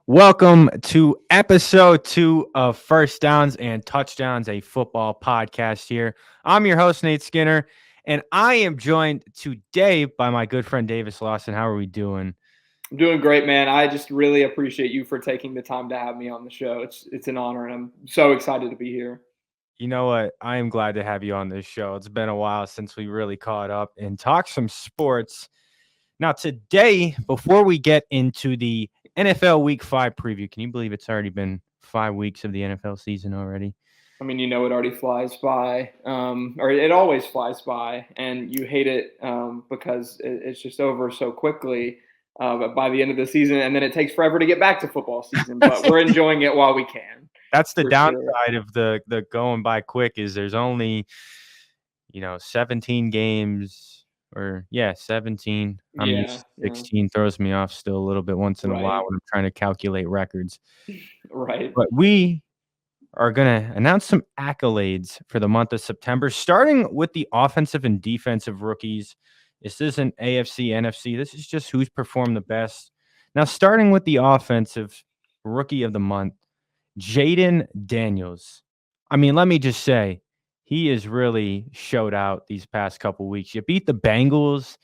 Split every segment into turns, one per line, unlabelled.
Welcome to episode 2 of First Downs and Touchdowns, a football podcast here. I'm your host, Nate Skinner, and I am joined today by my good friend, Davis Lawson. How are we doing?
I'm doing great, man. I just really appreciate you for taking the time to have me on the show. It's an honor, and I'm so excited to be here.
You know what? I am glad to have you on this show. It's been a while since we really caught up and talked some sports. Now, today, before we get into the NFL Week 5 preview, can you believe it's already been 5 weeks of the NFL season already?
I mean, it already flies by, or it always flies by, and you hate it because it's just over so quickly by the end of the season, and then it takes forever to get back to football season. But we're enjoying it while we can.
That's the
For sure.
downside of the going by quick is there's only, 17 games or 17. I'm used
Yeah,
to
yeah,
16 throws me off still a little bit once in a while
right,
when I'm trying to calculate records.
right.
But we are going to announce some accolades for the month of September, starting with the offensive and defensive rookies. This isn't AFC, NFC. This is just who's performed the best. Now, starting with the offensive rookie of the month, Jaden Daniels. I mean, let me just say, he has really showed out these past couple weeks. You beat the Bengals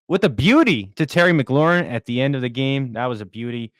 with a beauty to Terry McLaurin at the end of the game. That was a beauty.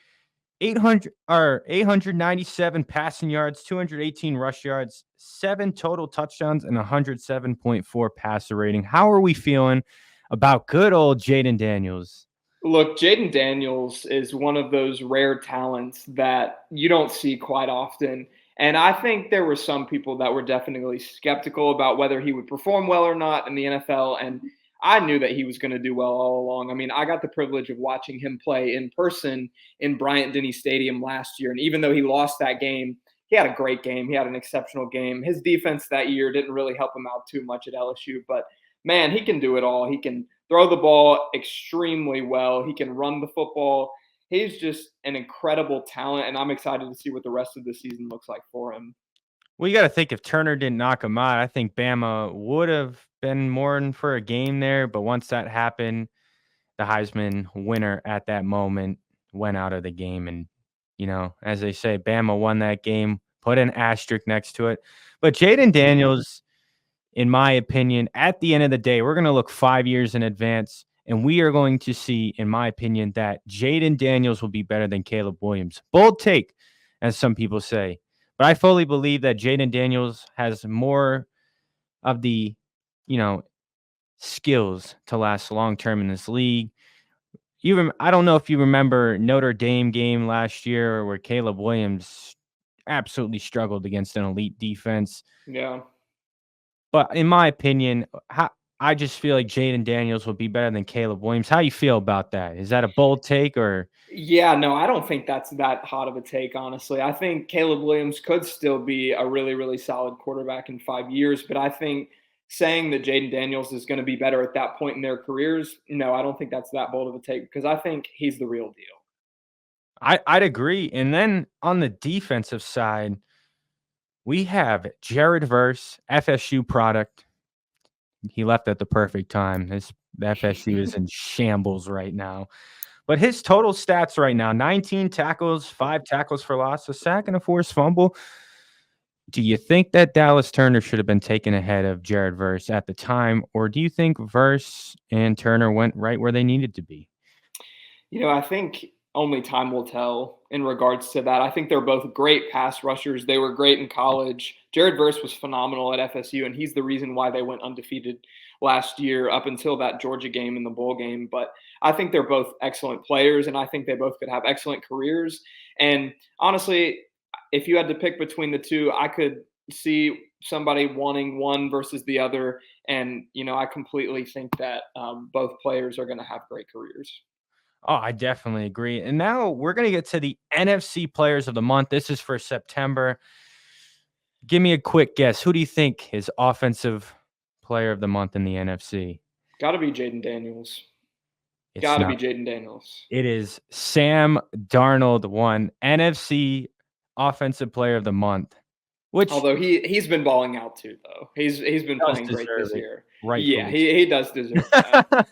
897 passing yards, 218 rush yards, 7 total touchdowns, and 107.4 passer rating. How are we feeling about good old Jaden Daniels?
Look, Jaden Daniels is one of those rare talents that you don't see quite often. And I think there were some people that were definitely skeptical about whether he would perform well or not in the NFL. And I knew that he was going to do well all along. I mean, I got the privilege of watching him play in person in Bryant Denny Stadium last year. And even though he lost that game, he had a great game. He had an exceptional game. His defense that year didn't really help him out too much at LSU, but man, he can do it all. He can throw the ball extremely well. He can run the football. He's just an incredible talent, and I'm excited to see what the rest of the season looks like for him.
Well, you got to think if Turner didn't knock him out, I think Bama would have been more in for a game there. But once that happened, the Heisman winner at that moment went out of the game. And, as they say, Bama won that game, put an asterisk next to it. But Jaden Daniels, in my opinion, at the end of the day, we're going to look 5 years in advance. And we are going to see, in my opinion, that Jaden Daniels will be better than Caleb Williams. Bold take, as some people say. But I fully believe that Jaden Daniels has more of the, you know, skills to last long term in this league. I don't know if you remember Notre Dame game last year where Caleb Williams absolutely struggled against an elite defense.
Yeah.
But in my opinion, I just feel like Jaden Daniels will be better than Caleb Williams. How you feel about that? Is that a bold take or?
Yeah, no, I don't think that's that hot of a take, honestly. I think Caleb Williams could still be a really, really solid quarterback in 5 years, but I think saying that Jaden Daniels is going to be better at that point in their careers, no, I don't think that's that bold of a take because I think he's the real deal.
I'd agree. And then on the defensive side, we have Jared Verse, FSU product. He left at the perfect time. His FSU is in shambles right now. But his total stats right now, 19 tackles, 5 tackles for loss, a sack, and a forced fumble. Do you think that Dallas Turner should have been taken ahead of Jared Verse at the time, or do you think Verse and Turner went right where they needed to be?
I think only time will tell in regards to that. I think they're both great pass rushers. They were great in college. Jared Verse was phenomenal at FSU, and he's the reason why they went undefeated last year up until that Georgia game in the bowl game. But I think they're both excellent players, and I think they both could have excellent careers. And honestly, if you had to pick between the two, I could see somebody wanting one versus the other. And, I completely think that both players are going to have great careers.
Oh, I definitely agree. And now we're going to get to the NFC players of the month. This is for September. Give me a quick guess. Who do you think is offensive player of the month in the NFC?
Got to be Jaden Daniels.
It's
Got to
not.
be Jaden Daniels.
It is Sam Darnold won NFC offensive player of the month, which
Although he's been balling out too, though. He's been
does
playing great
deserve
this
it,
year. Yeah,
rightfully.
he does deserve that.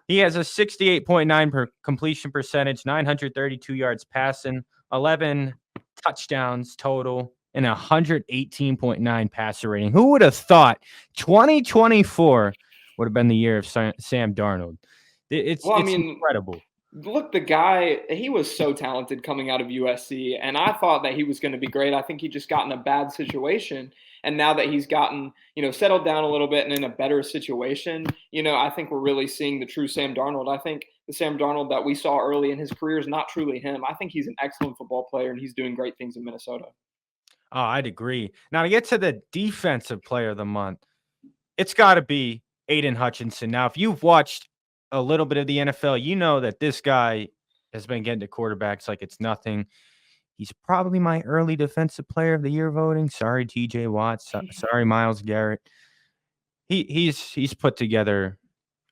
He has a 68.9 per completion percentage, 932 yards passing, 11 touchdowns total, and 118.9 passer rating. Who would have thought 2024 would have been the year of Sam Darnold? It's
Well, I
it's
mean,
incredible.
look, the guy, he was so talented coming out of USC, and I thought that he was going to be great. I think he just got in a bad situation. And now that he's gotten, settled down a little bit and in a better situation, I think we're really seeing the true Sam Darnold. I think the Sam Darnold that we saw early in his career is not truly him. I think he's an excellent football player and he's doing great things in Minnesota.
Oh, I'd agree. Now to get to the defensive player of the month, it's got to be Aiden Hutchinson. Now, if you've watched a little bit of the NFL, you know that this guy has been getting to quarterbacks like it's nothing. He's probably my early defensive player of the year voting. Sorry, TJ Watt. Sorry, Miles Garrett. He's put together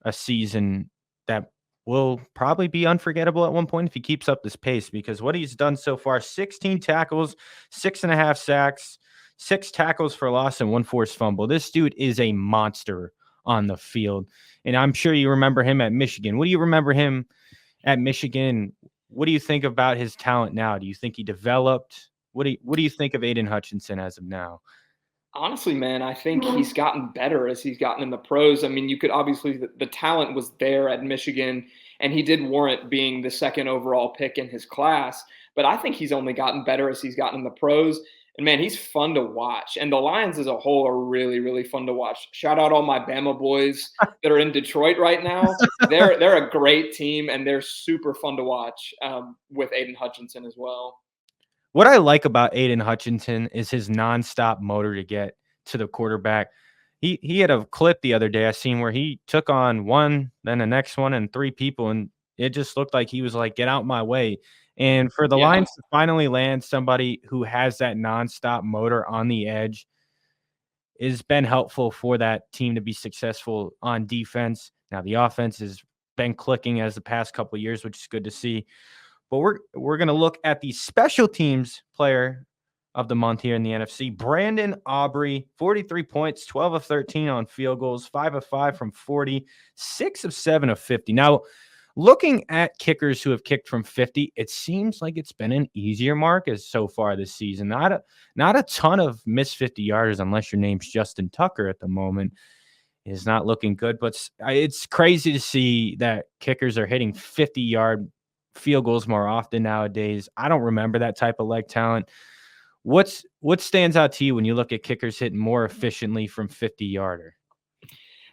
a season that will probably be unforgettable at one point if he keeps up this pace, because what he's done so far: 16 tackles, 6.5 sacks, 6 tackles for loss, and 1 forced fumble. This dude is a monster on the field. And I'm sure you remember him at Michigan. What do you remember him at Michigan? What do you think about his talent now? Do you think he developed? What do you think of Aiden Hutchinson as of now?
Honestly, man, I think he's gotten better as he's gotten in the pros. I mean, you could obviously, the talent was there at Michigan, and he did warrant being the second overall pick in his class. But I think he's only gotten better as he's gotten in the pros. And man, he's fun to watch. And the Lions as a whole are really, really fun to watch. Shout out all my Bama boys that are in Detroit right now. They're a great team, and they're super fun to watch with Aiden Hutchinson as well.
What I like about Aiden Hutchinson is his nonstop motor to get to the quarterback. He had a clip the other day I seen where he took on one, then the next one, and 3 people, and it just looked like he was like, "Get out my way." And for the
Yeah.
Lions to finally land somebody who has that nonstop motor on the edge has been helpful for that team to be successful on defense. Now the offense has been clicking as the past couple of years, which is good to see. But we're gonna look at the special teams player of the month here in the NFC. Brandon Aubrey, 43 points, 12 of 13 on field goals, 5 of 5 from 40, 6 of 7 of 50. Now, looking at kickers who have kicked from 50, it seems like it's been an easier mark as so far this season. Not a ton of missed 50-yarders unless your name's Justin Tucker at the moment. Is not looking good, but it's crazy to see that kickers are hitting 50-yard field goals more often nowadays. I don't remember that type of leg talent. What stands out to you when you look at kickers hitting more efficiently from 50-yarder?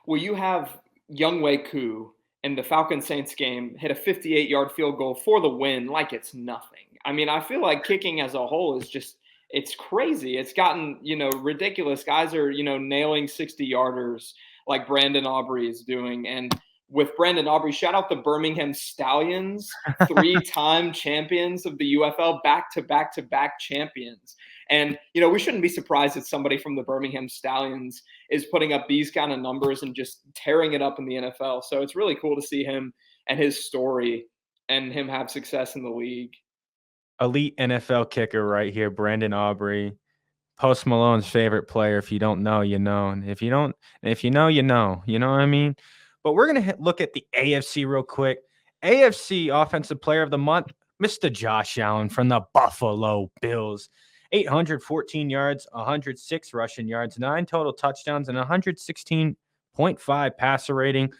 Well, you have Young Wei Koo in the Falcon Saints game hit a 58-yard field goal for the win like it's nothing. I mean, I feel like kicking as a whole is just it's crazy. It's gotten, ridiculous. Guys are, nailing 60-yarders like Brandon Aubrey is doing. And with Brandon Aubrey, shout out the Birmingham Stallions, 3-time champions of the UFL, back to back to back champions. And, we shouldn't be surprised that somebody from the Birmingham Stallions is putting up these kind of numbers and just tearing it up in the NFL. So it's really cool to see him and his story and him have success in the league.
Elite NFL kicker right here, Brandon Aubrey. Post Malone's favorite player. If you don't know, you know. And if you know, you know. You know what I mean? But we're going to look at the AFC real quick. AFC Offensive Player of the Month, Mr. Josh Allen from the Buffalo Bills. 814 yards, 106 rushing yards, 9 total touchdowns, and 116.5 passer rating.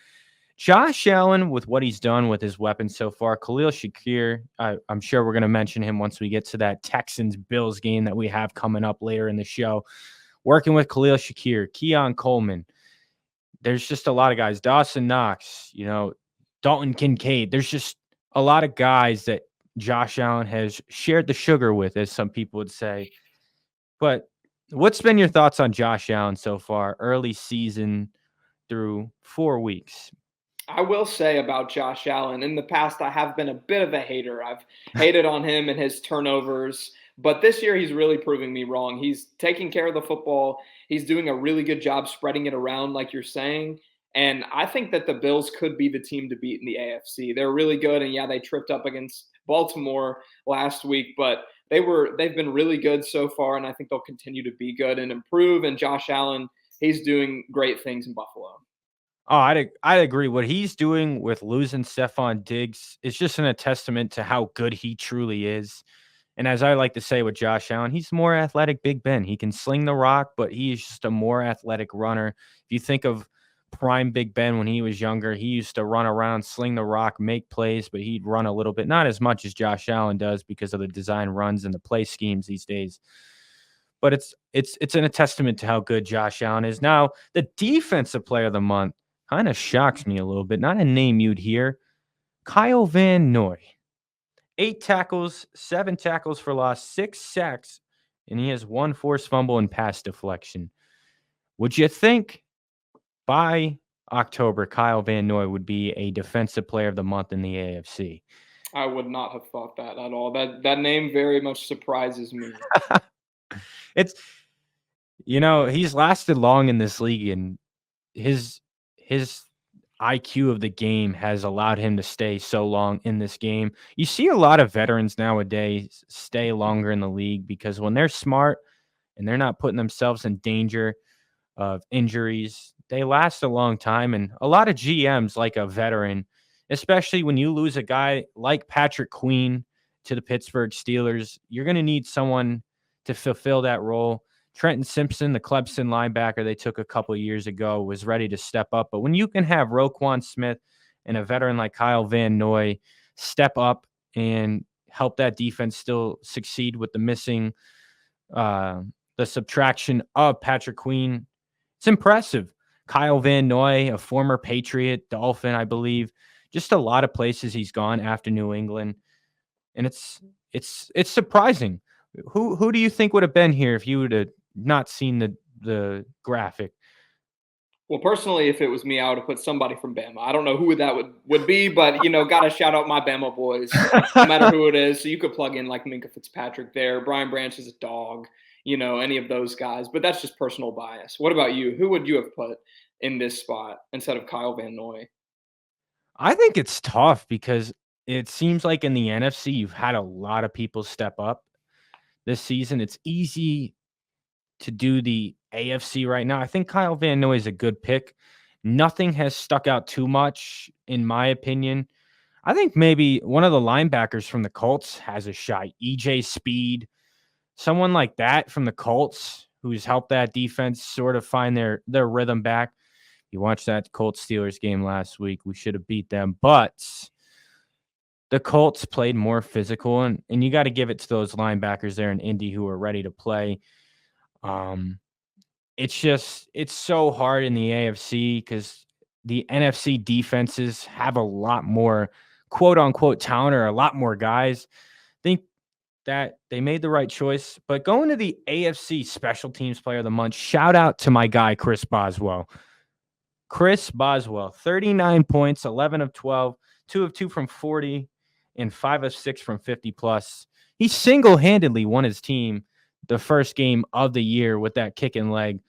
Josh Allen, with what he's done with his weapons so far, Khalil Shakir, I'm sure we're going to mention him once we get to that Texans-Bills game that we have coming up later in the show. Working with Khalil Shakir, Keon Coleman. There's just a lot of guys. Dawson Knox, Dalton Kincaid. There's just a lot of guys that Josh Allen has shared the sugar with, as some people would say. But what's been your thoughts on Josh Allen so far, early season through 4 weeks?
I will say about Josh Allen, in the past, I have been a bit of a hater. I've hated on him and his turnovers, but this year he's really proving me wrong. He's taking care of the football. He's doing a really good job spreading it around, like you're saying. And I think that the Bills could be the team to beat in the AFC. They're really good. And yeah, they tripped up against Baltimore last week, but they've been really good so far. And I think they'll continue to be good and improve. And Josh Allen, he's doing great things in Buffalo.
Oh, I'd agree. What he's doing with losing Stephon Diggs is just a testament to how good he truly is. And as I like to say with Josh Allen, he's more athletic Big Ben. He can sling the rock, but he's just a more athletic runner. If you think of prime Big Ben when he was younger, he used to run around, sling the rock, make plays, but he'd run a little bit, not as much as Josh Allen does because of the design runs and the play schemes these days. But it's a testament to how good Josh Allen is. Now, the defensive player of the month kind of shocks me a little bit. Not a name you'd hear. Kyle Van Noy. 8 tackles, 7 tackles for loss, 6 sacks, and he has 1 forced fumble and pass deflection. Would you think by October, Kyle Van Noy would be a defensive player of the month in the AFC?
I would not have thought that at all. That name very much surprises me.
It's he's lasted long in this league, and his his IQ of the game has allowed him to stay so long in this game. You see a lot of veterans nowadays stay longer in the league because when they're smart and they're not putting themselves in danger of injuries, they last a long time. And a lot of GMs like a veteran, especially when you lose a guy like Patrick Queen to the Pittsburgh Steelers, you're going to need someone to fulfill that role. Trenton Simpson, the Clemson linebacker they took a couple of years ago, was ready to step up. But when you can have Roquan Smith and a veteran like Kyle Van Noy step up and help that defense still succeed with the missing, the subtraction of Patrick Queen, it's impressive. Kyle Van Noy, a former Patriot, Dolphin, I believe, just a lot of places he's gone after New England, and it's surprising. Who do you think would have been here if you would have not seen the graphic?
Well, personally, if it was me, I would have put somebody from Bama. I don't know who that would be, but gotta shout out my Bama boys, no matter who it is. So you could plug in like Minka Fitzpatrick there. Brian Branch is a dog, any of those guys. But that's just personal bias. What about you? Who would you have put in this spot instead of Kyle Van Noy?
I think it's tough because it seems like in the NFC you've had a lot of people step up this season. It's easy to do the AFC right now. I think Kyle Van Noy is a good pick. Nothing has stuck out too much, in my opinion. I think maybe one of the linebackers from the Colts has a shot. EJ Speed, someone like that from the Colts who's helped that defense sort of find their rhythm back. You watched that Colts Steelers game last week. We should have beat them, but the Colts played more physical, and you got to give it to those linebackers there in Indy who are ready to play. Um, it's so hard in the AFC because the NFC defenses have a lot more quote unquote talent or a lot more guys. I think that they made the right choice. But going to the AFC special teams player of the month, shout out to my guy, Chris Boswell. Chris Boswell, 39 points, 11 of 12, 2 of 2 from 40, and 5 of 6 from 50 plus. He single-handedly won his team the first game of the year with that kick and leg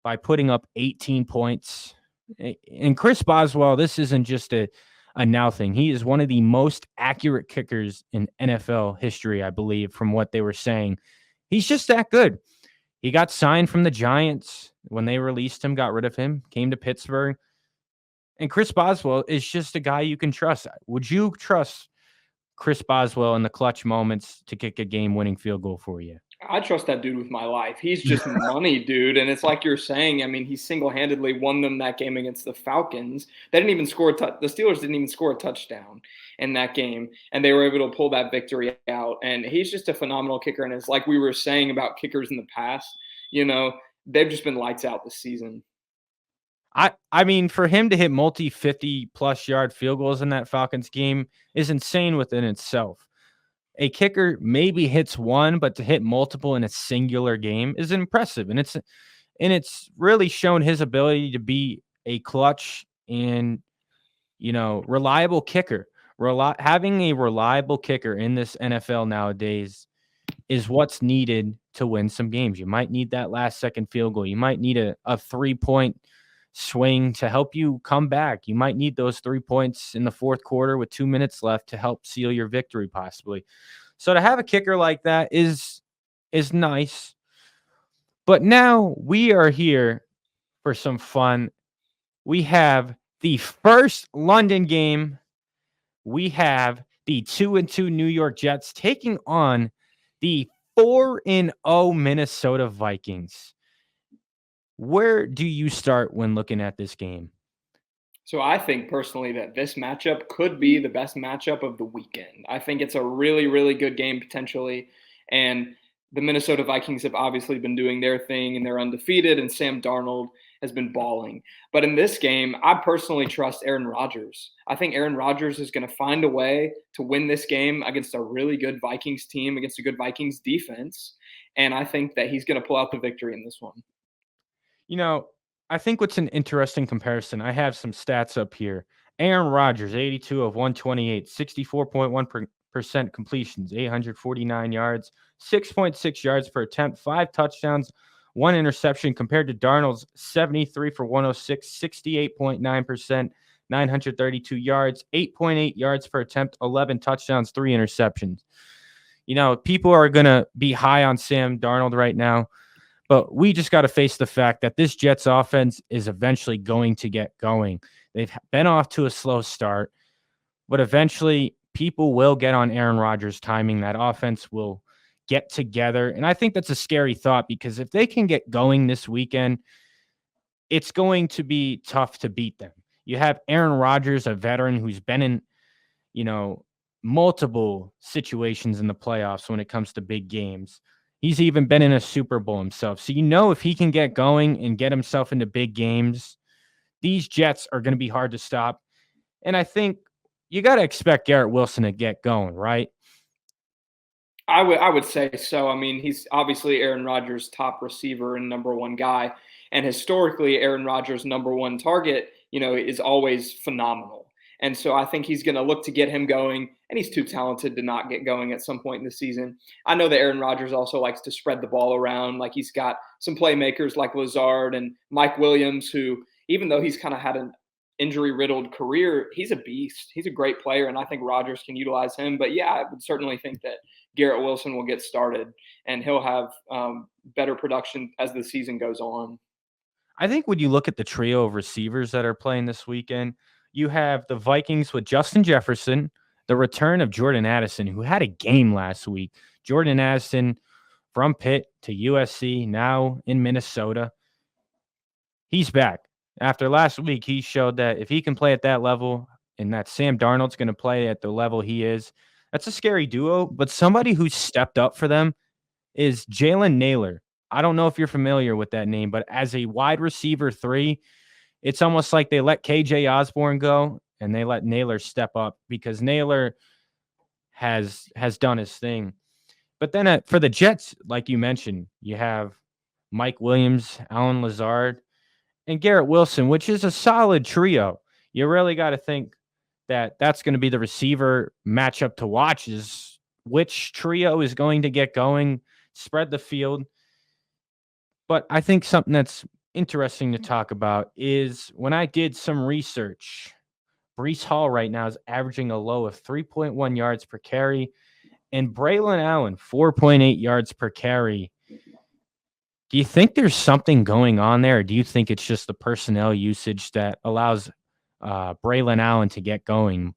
by putting up 18 points. And Chris Boswell, this isn't just a now thing. He is one of the most accurate kickers in NFL history, I believe, from what they were saying. He's just that good. He got signed from the Giants when they released him, got rid of him, came to Pittsburgh. And Chris Boswell is just a guy you can trust. Would you trust Chris Boswell in the clutch moments to kick a game-winning field goal for you?
I trust that dude with my life. He's just money, dude. And it's like you're saying, I mean, he single-handedly won them that game against the Falcons. They didn't even score the Steelers didn't even score a touchdown in that game, and they were able to pull that victory out. And he's just a phenomenal kicker. And it's like we were saying about kickers in the past, they've just been lights out this season.
I mean, for him to hit multi 50-plus yard field goals in that Falcons game is insane within itself. A kicker maybe hits one, but to hit multiple in a singular game is impressive. And it's really shown his ability to be a clutch and, reliable kicker. Having a reliable kicker in this NFL nowadays is what's needed to win some games. You might need that last second field goal. You might need a 3-point swing to help you come back. You might need those 3 points in the fourth quarter with 2 minutes left to help seal your victory possibly. So to have a kicker like that is nice. But now we are here for some fun. We have the first London game. We have the 2-2 New York Jets taking on the 4-0 Minnesota Vikings. Where do you start when looking at this game?
So I think personally that this matchup could be the best matchup of the weekend. I think it's a really, really good game potentially. And the Minnesota Vikings have obviously been doing their thing and they're undefeated, and Sam Darnold has been balling. But in this game, I personally trust Aaron Rodgers. I think Aaron Rodgers is going to find a way to win this game against a really good Vikings team, against a good Vikings defense. And I think that he's going to pull out the victory in this one.
You know, I think what's an interesting comparison, I have some stats up here. Aaron Rodgers, 82 of 128, 64.1% completions, 849 yards, 6.6 yards per attempt, 5 touchdowns, 1 interception, compared to Darnold's 73 for 106, 68.9%, 932 yards, 8.8 yards per attempt, 11 touchdowns, 3 interceptions. People are going to be high on Sam Darnold right now. But we just got to face the fact that this Jets offense is eventually going to get going. They've been off to a slow start, but eventually people will get on Aaron Rodgers' timing. That offense will get together. And I think that's a scary thought, because if they can get going this weekend, it's going to be tough to beat them. You have Aaron Rodgers, a veteran who's been in, you know, multiple situations in the playoffs when it comes to big games. He's even been in a Super Bowl himself. So, if he can get going and get himself into big games, these Jets are going to be hard to stop. And I think you got to expect Garrett Wilson to get going, right?
I would say so. I mean, he's obviously Aaron Rodgers' top receiver and number one guy, and historically, Aaron Rodgers' number one target, is always phenomenal. And so I think he's going to look to get him going, and he's too talented to not get going at some point in the season. I know that Aaron Rodgers also likes to spread the ball around. Like, he's got some playmakers like Lazard and Mike Williams, who, even though he's kind of had an injury riddled career, he's a beast. He's a great player, and I think Rodgers can utilize him. But yeah, I would certainly think that Garrett Wilson will get started, and he'll have better production as the season goes on.
I think when you look at the trio of receivers that are playing this weekend, you have the Vikings with Justin Jefferson, the return of Jordan Addison, who had a game last week. Jordan Addison from Pitt to USC, now in Minnesota. He's back. After last week, he showed that if he can play at that level, and that Sam Darnold's going to play at the level he is, that's a scary duo. But somebody who stepped up for them is Jalen Naylor. I don't know if you're familiar with that name, but as a wide receiver 3, it's almost like they let KJ Osborne go and they let Naylor step up, because Naylor has done his thing. But then for the Jets, like you mentioned, you have Mike Williams, Alan Lazard, and Garrett Wilson, which is a solid trio. You really got to think that that's going to be the receiver matchup to watch, is which trio is going to get going, spread the field. But I think something that's interesting to talk about is, when I did some research, Brees Hall right now is averaging a low of 3.1 yards per carry, and Braylon Allen, 4.8 yards per carry. Do you think there's something going on there, or do you think it's just the personnel usage that allows Braylon Allen to get going?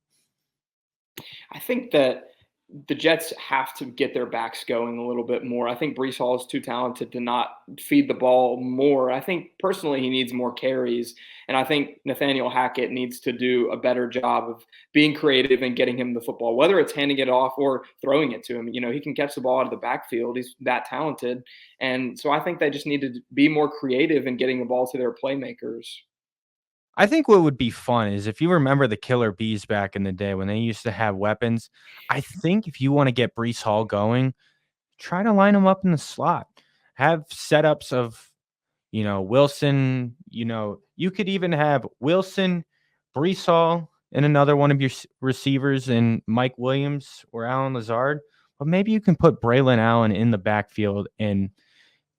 I think that the Jets have to get their backs going a little bit more. I think Brees Hall is too talented to not feed the ball more. I think personally he needs more carries, and I think Nathaniel Hackett needs to do a better job of being creative and getting him the football, whether it's handing it off or throwing it to him. He can catch the ball out of the backfield. He's that talented, and so I think they just need to be more creative in getting the ball to their playmakers.
I think what would be fun is, if you remember the Killer Bees back in the day when they used to have weapons, I think if you want to get Brees Hall going, try to line him up in the slot. Have setups of, Wilson, you could even have Wilson, Brees Hall, and another one of your receivers in Mike Williams or Alan Lazard. But maybe you can put Braylon Allen in the backfield and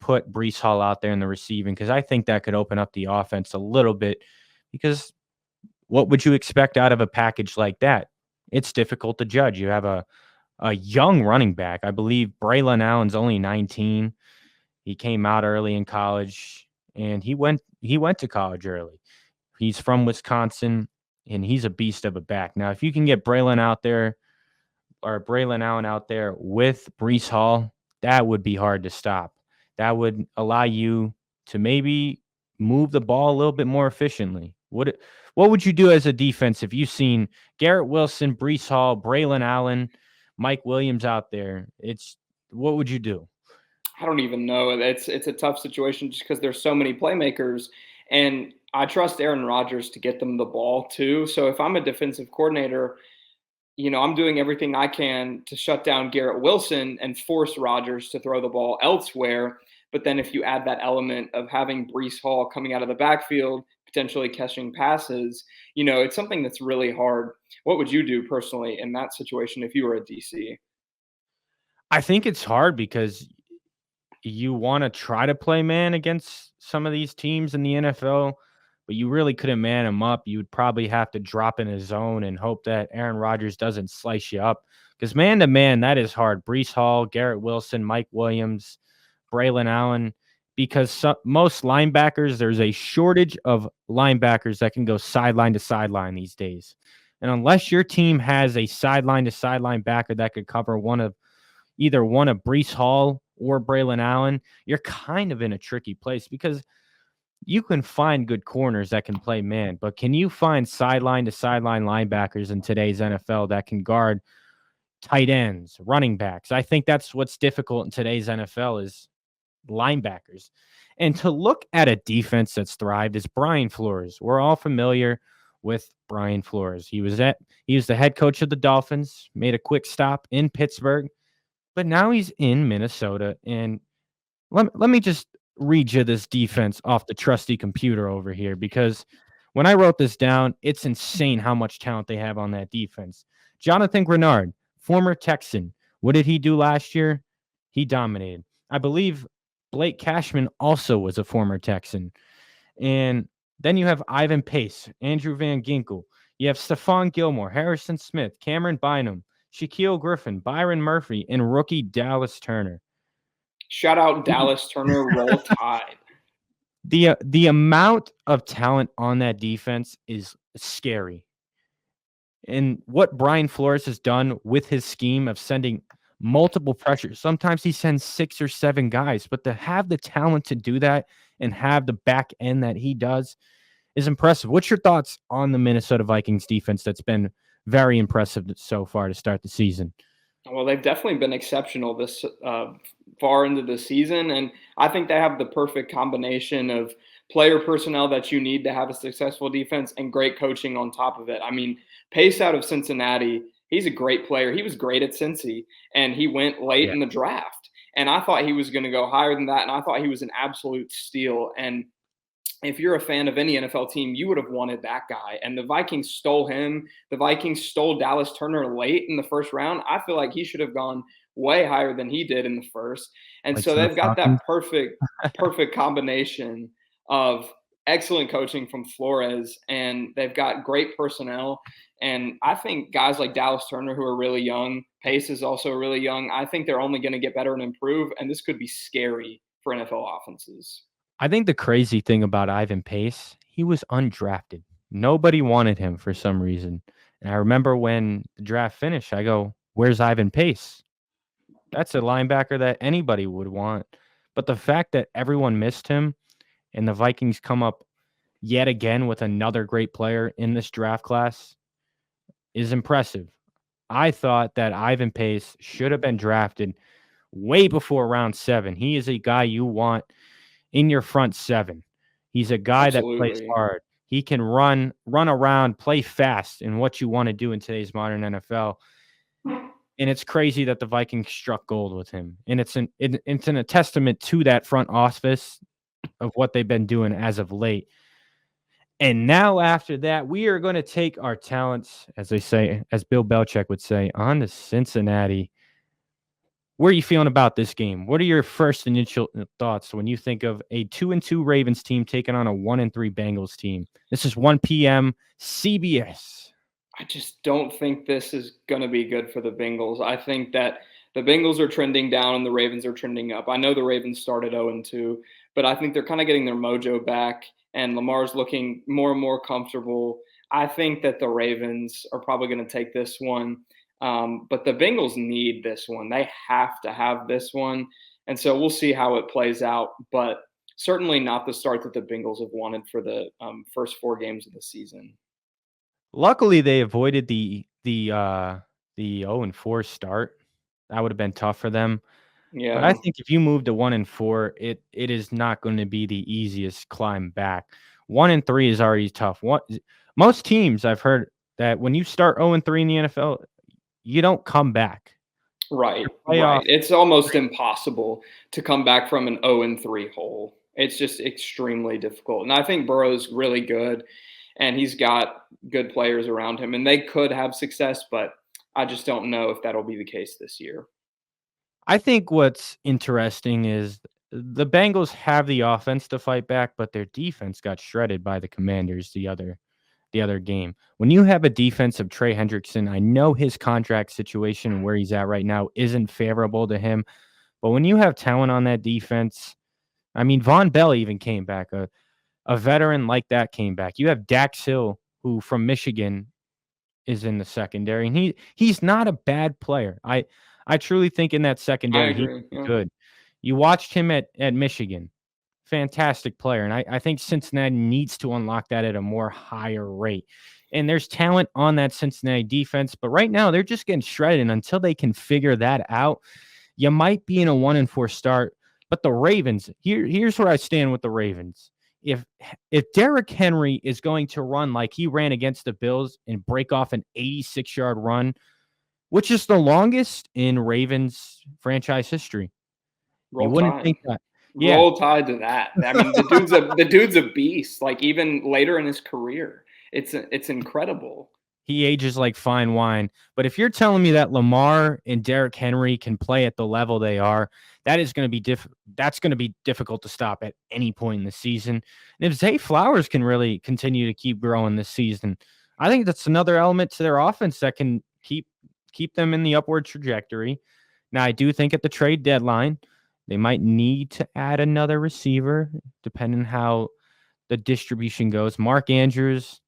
put Brees Hall out there in the receiving, because I think that could open up the offense a little bit. Because what would you expect out of a package like that? It's difficult to judge. You have a young running back. I believe Braylon Allen's only 19. He came out early in college, and he went to college early. He's from Wisconsin, and he's a beast of a back. Now, if you can get Braylon Allen out there with Brees Hall, that would be hard to stop. That would allow you to maybe move the ball a little bit more efficiently. What would you do as a defense if you've seen Garrett Wilson, Brees Hall, Braylon Allen, Mike Williams out there? What would you do?
I don't even know. It's a tough situation just because there's so many playmakers, and I trust Aaron Rodgers to get them the ball too. So if I'm a defensive coordinator, I'm doing everything I can to shut down Garrett Wilson and force Rodgers to throw the ball elsewhere. But then if you add that element of having Brees Hall coming out of the backfield, potentially catching passes, it's something that's really hard. What would you do personally in that situation if you were a DC?
I think it's hard because you want to try to play man against some of these teams in the NFL, but you really couldn't man them up. You would probably have to drop in a zone and hope that Aaron Rodgers doesn't slice you up. Because man to man, that is hard. Brees Hall, Garrett Wilson, Mike Williams, Braylon Allen. Because most linebackers, there's a shortage of linebackers that can go sideline to sideline these days. And unless your team has a sideline to sideline backer that could cover either one of Brees Hall or Braylon Allen, you're kind of in a tricky place because you can find good corners that can play man, but can you find sideline to sideline linebackers in today's NFL that can guard tight ends, running backs? I think that's what's difficult in today's NFL is linebackers. And to look at a defense that's thrived is Brian Flores. We're all familiar with Brian Flores. He was the head coach of the Dolphins, made a quick stop in Pittsburgh, but now he's in Minnesota. And let me just read you this defense off the trusty computer over here because when I wrote this down, it's insane how much talent they have on that defense. Jonathan Grenard, former Texan. What did he do last year? He dominated. I believe Blake Cashman also was a former Texan. And then you have Ivan Pace, Andrew Van Ginkel. You have Stephon Gilmore, Harrison Smith, Cameron Bynum, Shaquille Griffin, Byron Murphy, and rookie Dallas Turner.
Shout out Dallas Turner, roll tide.
The amount of talent on that defense is scary. And what Brian Flores has done with his scheme of sending multiple pressures, sometimes he sends 6 or 7 guys, but to have the talent to do that and have the back end that he does is impressive. What's your thoughts on the Minnesota Vikings defense that's been very impressive so far to start the season?
Well, they've definitely been exceptional this far into the season, and I think they have the perfect combination of player personnel that you need to have a successful defense and great coaching on top of it. I mean, Pace out of Cincinnati, he's a great player. He was great at Cincy, and he went late
Yeah.
in the draft. And I thought he was going to go higher than that, and I thought he was an absolute steal. And if you're a fan of any NFL team, you would have wanted that guy. And the Vikings stole him. The Vikings stole Dallas Turner late in the first round. I feel like he should have gone way higher than he did in the first. And
Like
so
to the
they've got
Falcons?
that perfect combination of excellent coaching from Flores, and they've got great personnel. And I think guys like Dallas Turner, who are really young, Pace is also really young. I think they're only going to get better and improve. And this could be scary for NFL offenses.
I think the crazy thing about Ivan Pace, he was undrafted. Nobody wanted him for some reason. And I remember when the draft finished, I go, "Where's Ivan Pace?" That's a linebacker that anybody would want. But the fact that everyone missed him and the Vikings come up yet again with another great player in this draft class is impressive. I thought that Ivan Pace should have been drafted way before round 7. He is a guy you want in your front 7. He's a guy that plays
Absolutely.
hard. He can run around, play fast in what you want to do in today's modern NFL. And it's crazy that the Vikings struck gold with him. And it's a testament to that front office of what they've been doing as of late. And now after that, we are going to take our talents, as they say, as Bill Belichick would say, on to Cincinnati. Where are you feeling about this game? What are your first initial thoughts when you think of a 2-2 Ravens team taking on a 1-3 Bengals team? This is 1 p.m. CBS.
I just don't think this is going to be good for the Bengals. I think that the Bengals are trending down and the Ravens are trending up. I know the Ravens started 0-2, but I think they're kind of getting their mojo back. and Lamar's looking more and more comfortable. I think that the Ravens are probably going to take this one. But the Bengals need this one. They have to have this one. And so we'll see how it plays out. But certainly not the start that the Bengals have wanted for the first 4 games of the season.
Luckily, they avoided the 0-4 start. That would have been tough for them. But I
Yeah.
think if you move to 1-4, it is not going to be the easiest climb back. 1-3 is already tough. Most teams I've heard that when you start 0-3 in the NFL, you don't come back.
Right,
Your
right.
playoff
It's almost impossible to come back from an 0-3 hole. It's just extremely difficult. And I think Burrow's really good and he's got good players around him and they could have success, but I just don't know if that'll be the case this year.
I think what's interesting is the Bengals have the offense to fight back, but their defense got shredded by the Commanders the other game. When you have a defense of Trey Hendrickson, I know his contract situation and where he's at right now isn't favorable to him, but when you have talent on that defense, I mean, Von Bell even came back. A veteran like that came back. You have Dax Hill, who from Michigan is in the secondary, and he's not a bad player. I truly think in that
I
secondary he
agree.
could be
Yeah.
good. You watched him at Michigan, fantastic player, and I think Cincinnati needs to unlock that at a more higher rate. And there's talent on that Cincinnati defense, but right now they're just getting shredded. And until they can figure that out, you might be in a 1-4 start. But the Ravens, here's where I stand with the Ravens. If Derrick Henry is going to run like he ran against the Bills and break off an 86-yard run, which is the longest in Ravens franchise history, you
Roll
wouldn't
Tide.
think that. Yeah,
Roll Tide to that. I mean, the dude's a beast. Like even later in his career, it's incredible.
he ages like fine wine. But if you're telling me that Lamar and Derrick Henry can play at the level they are, that is going to be that's going to be difficult to stop at any point in the season. And if Zay Flowers can really continue to keep growing this season, I think that's another element to their offense that can keep them in the upward trajectory. Now, I do think at the trade deadline, they might need to add another receiver, depending how the distribution goes. Mark Andrews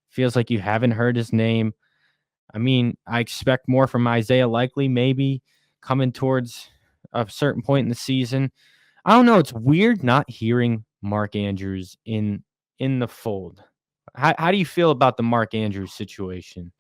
feels like you haven't heard his name. I mean, I expect more from Isaiah Likely, maybe coming towards a certain point in the season. I don't know. It's weird not hearing Mark Andrews in the fold. How do you feel about the Mark Andrews situation?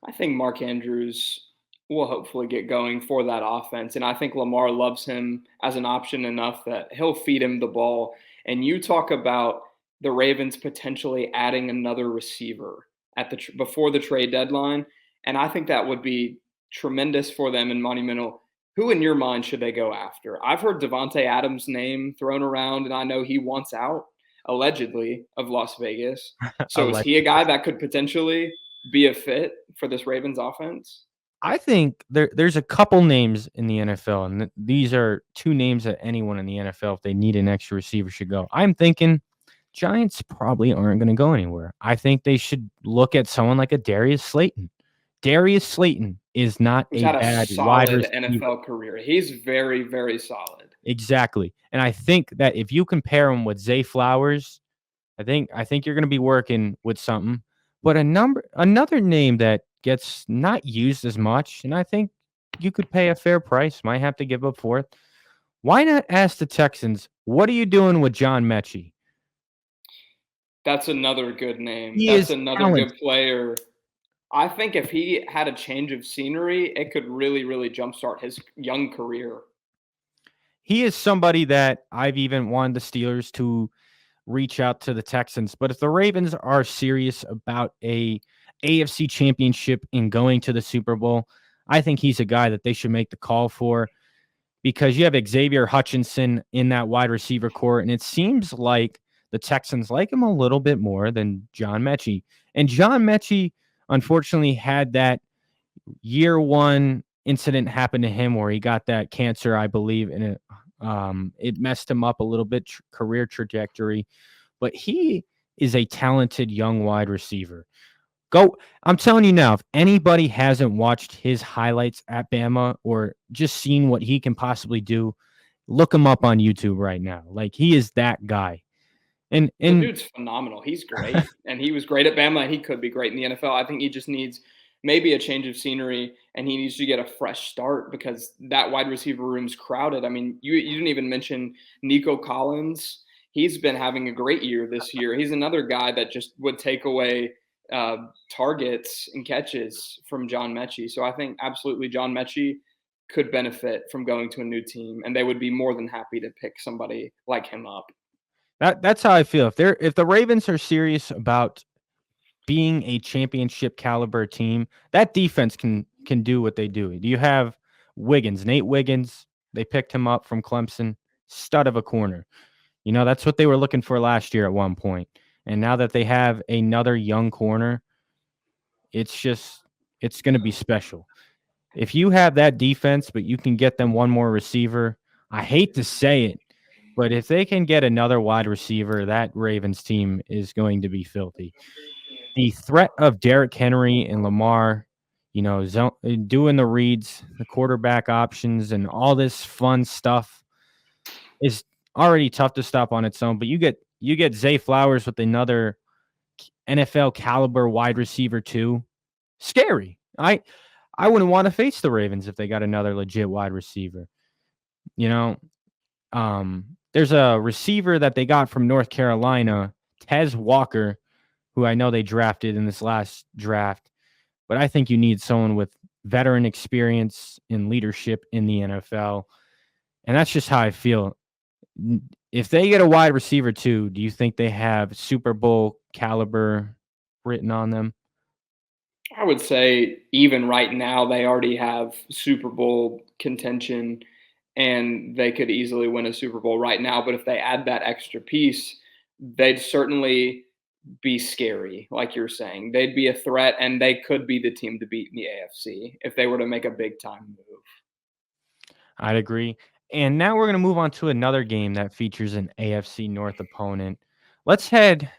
I think Mark Andrews will hopefully get going for that offense. And I think Lamar loves him as an option enough that he'll feed him the ball. And you talk about the Ravens potentially adding another receiver at before the trade deadline, and I think that would be tremendous for them and monumental. Who in your mind should they go after? I've heard Devontae Adams' name thrown around, and I know he wants out allegedly of Las Vegas. So is he a guy that could potentially be a fit for this Ravens offense?
I think there's a couple names in the NFL, and these are two names that anyone in the NFL, if they need an extra receiver, should go. I'm thinking Giants probably aren't going to go anywhere. I think they should look at someone like a Darius Slayton. Darius Slayton is not
Who's
a
had a
bad wide
solid
receiver.
NFL career. He's very, very solid.
Exactly. And I think that if you compare him with Zay Flowers, I think you're going to be working with something. But another name that gets not used as much, and I think you could pay a fair price, might have to give up for it. Why not ask the Texans, what are you doing with John Mechie?
That's another good name.
He
That's
is
another
talented.
good player. I think if he had a change of scenery, it could really, really jumpstart his young career.
He is somebody that I've even wanted the Steelers to reach out to the Texans. But if the Ravens are serious about a AFC championship and going to the Super Bowl, I think he's a guy that they should make the call for because you have Xavier Hutchinson in that wide receiver core, and it seems like the Texans like him a little bit more than John Mechie. And John Mechie, unfortunately, had that year one incident happen to him where he got that cancer, I believe, and it messed him up a little bit, career trajectory. But he is a talented young wide receiver. I'm telling you now, if anybody hasn't watched his highlights at Bama or just seen what he can possibly do, look him up on YouTube right now. Like he is that guy.
The
And
dude's phenomenal. He's great, and he was great at Bama, and he could be great in the NFL. I think he just needs maybe a change of scenery, and he needs to get a fresh start because that wide receiver room's crowded. I mean, you didn't even mention Nico Collins. He's been having a great year this year. He's another guy that just would take away uh, targets and catches from John Mechie. So I think absolutely John Mechie could benefit from going to a new team, and they would be more than happy to pick somebody like him up.
that's how I feel. If the Ravens are serious about being a championship caliber team, that defense can do what they do. You have Nate Wiggins. They picked him up from Clemson, stud of a corner. That's what they were looking for last year at one point. And now that they have another young corner, it's going to be special. If you have that defense, but you can get them one more receiver, I hate to say it, but if they can get another wide receiver, that Ravens team is going to be filthy. The threat of Derrick Henry and Lamar, doing the reads, the quarterback options, and all this fun stuff is already tough to stop on its own. But you get Zay Flowers with another NFL caliber wide receiver too. Scary. I wouldn't want to face the Ravens if they got another legit wide receiver. You know, there's a receiver that they got from North Carolina, Tez Walker, who I know they drafted in this last draft, but I think you need someone with veteran experience in leadership in the NFL. And that's just how I feel. If they get a wide receiver too, do you think they have Super Bowl caliber written on them?
I would say even right now they already have Super Bowl contention and they could easily win a Super Bowl right now. But if they add that extra piece, they'd certainly be scary, like you're saying. They'd be a threat and they could be the team to beat in the AFC if they were to make a big time move.
I'd agree. And now we're going to move on to another game that features an AFC North opponent. Let's head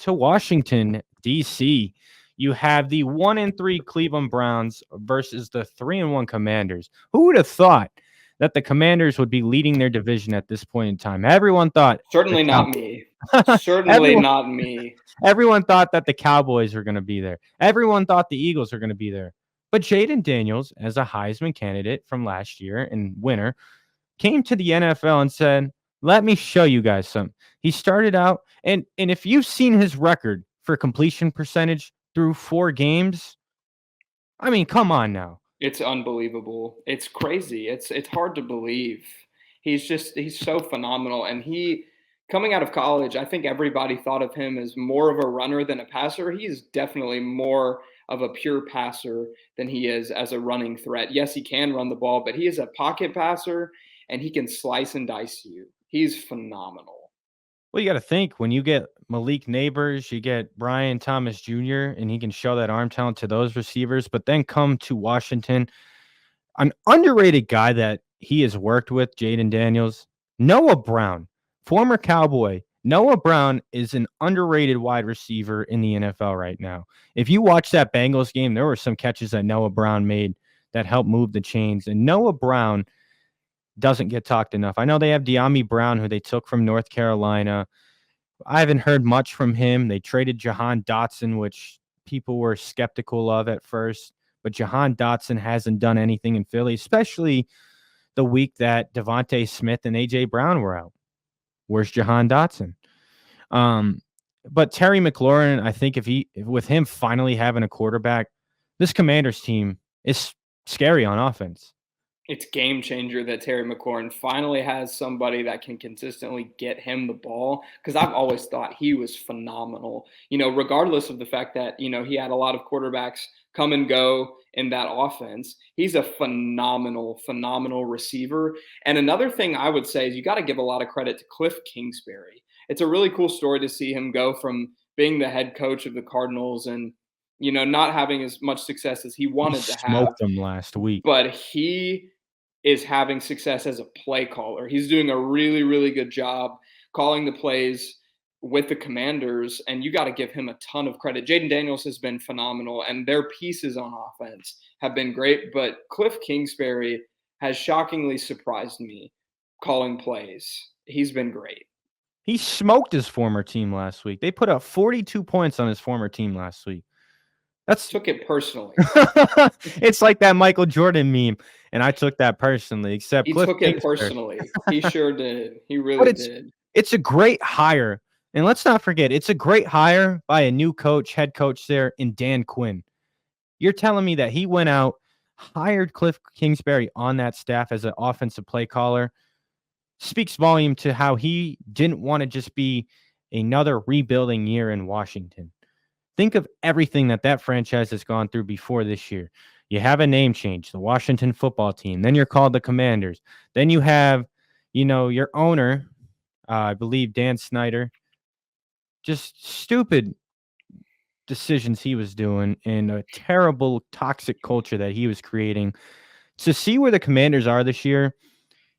to Washington, D.C. You have the 1-3 Cleveland Browns versus the 3-1 Commanders. Who would have thought that the Commanders would be leading their division at this point in time? Everyone thought
Certainly not me. Certainly
everyone,
not me.
everyone thought that the Cowboys were going to be there. Everyone thought the Eagles were going to be there. But Jaden Daniels, as a Heisman candidate from last year and winner, came to the NFL and said, "Let me show you guys some." He started out, and if you've seen his record for completion percentage through 4 games, I mean, come on now.
It's unbelievable. It's crazy. It's hard to believe. He's so phenomenal, and he coming out of college, I think everybody thought of him as more of a runner than a passer. He's definitely more of a pure passer than he is as a running threat. Yes, he can run the ball, but he is a pocket passer and he can slice and dice you. He's phenomenal.
Well, you got to think when you get Malik Neighbors, you get Brian Thomas Jr., and he can show that arm talent to those receivers, but then come to Washington, an underrated guy that he has worked with, Jaden Daniels, Noah Brown, former Cowboy. Noah Brown is an underrated wide receiver in the NFL right now. If you watch that Bengals game, there were some catches that Noah Brown made that helped move the chains. And Noah Brown doesn't get talked enough. I know they have De'Ami Brown, who they took from North Carolina. I haven't heard much from him. They traded Jahan Dotson, which people were skeptical of at first. But Jahan Dotson hasn't done anything in Philly, especially the week that Devontae Smith and A.J. Brown were out. Where's Jahan Dotson? But Terry McLaurin, I think if with him finally having a quarterback, this Commanders team is scary on offense.
It's game changer that Terry McLaurin finally has somebody that can consistently get him the ball because I've always thought he was phenomenal. Regardless of the fact that, he had a lot of quarterbacks come and go in that offense, he's a phenomenal, phenomenal receiver. And another thing I would say is you got to give a lot of credit to Cliff Kingsbury. It's a really cool story to see him go from being the head coach of the Cardinals and, not having as much success as he wanted to have.
Smoked them last week.
But he is having success as a play caller. He's doing a really, really good job calling the plays with the Commanders, and you got to give him a ton of credit. Jaden Daniels has been phenomenal, and their pieces on offense have been great, but Cliff Kingsbury has shockingly surprised me calling plays. He's been great.
He smoked his former team last week. They put up 42 points on his former team last week. That's
Took it personally.
It's like that Michael Jordan meme, and I took that personally, except
He
Cliff
took it
Kingsbury.
personally. He sure did. He
But
really did.
it's a great hire. And let's not forget, it's a great hire by a new coach, head coach there in Dan Quinn. You're telling me that he went out, hired Cliff Kingsbury on that staff as an offensive play caller, speaks volume to how he didn't want to just be another rebuilding year in Washington. Think of everything that franchise has gone through before this year. You have a name change, the Washington football team. Then you're called the Commanders. Then you have, your owner, I believe Dan Snyder, just stupid decisions he was doing and a terrible toxic culture that he was creating. To see where the Commanders are this year,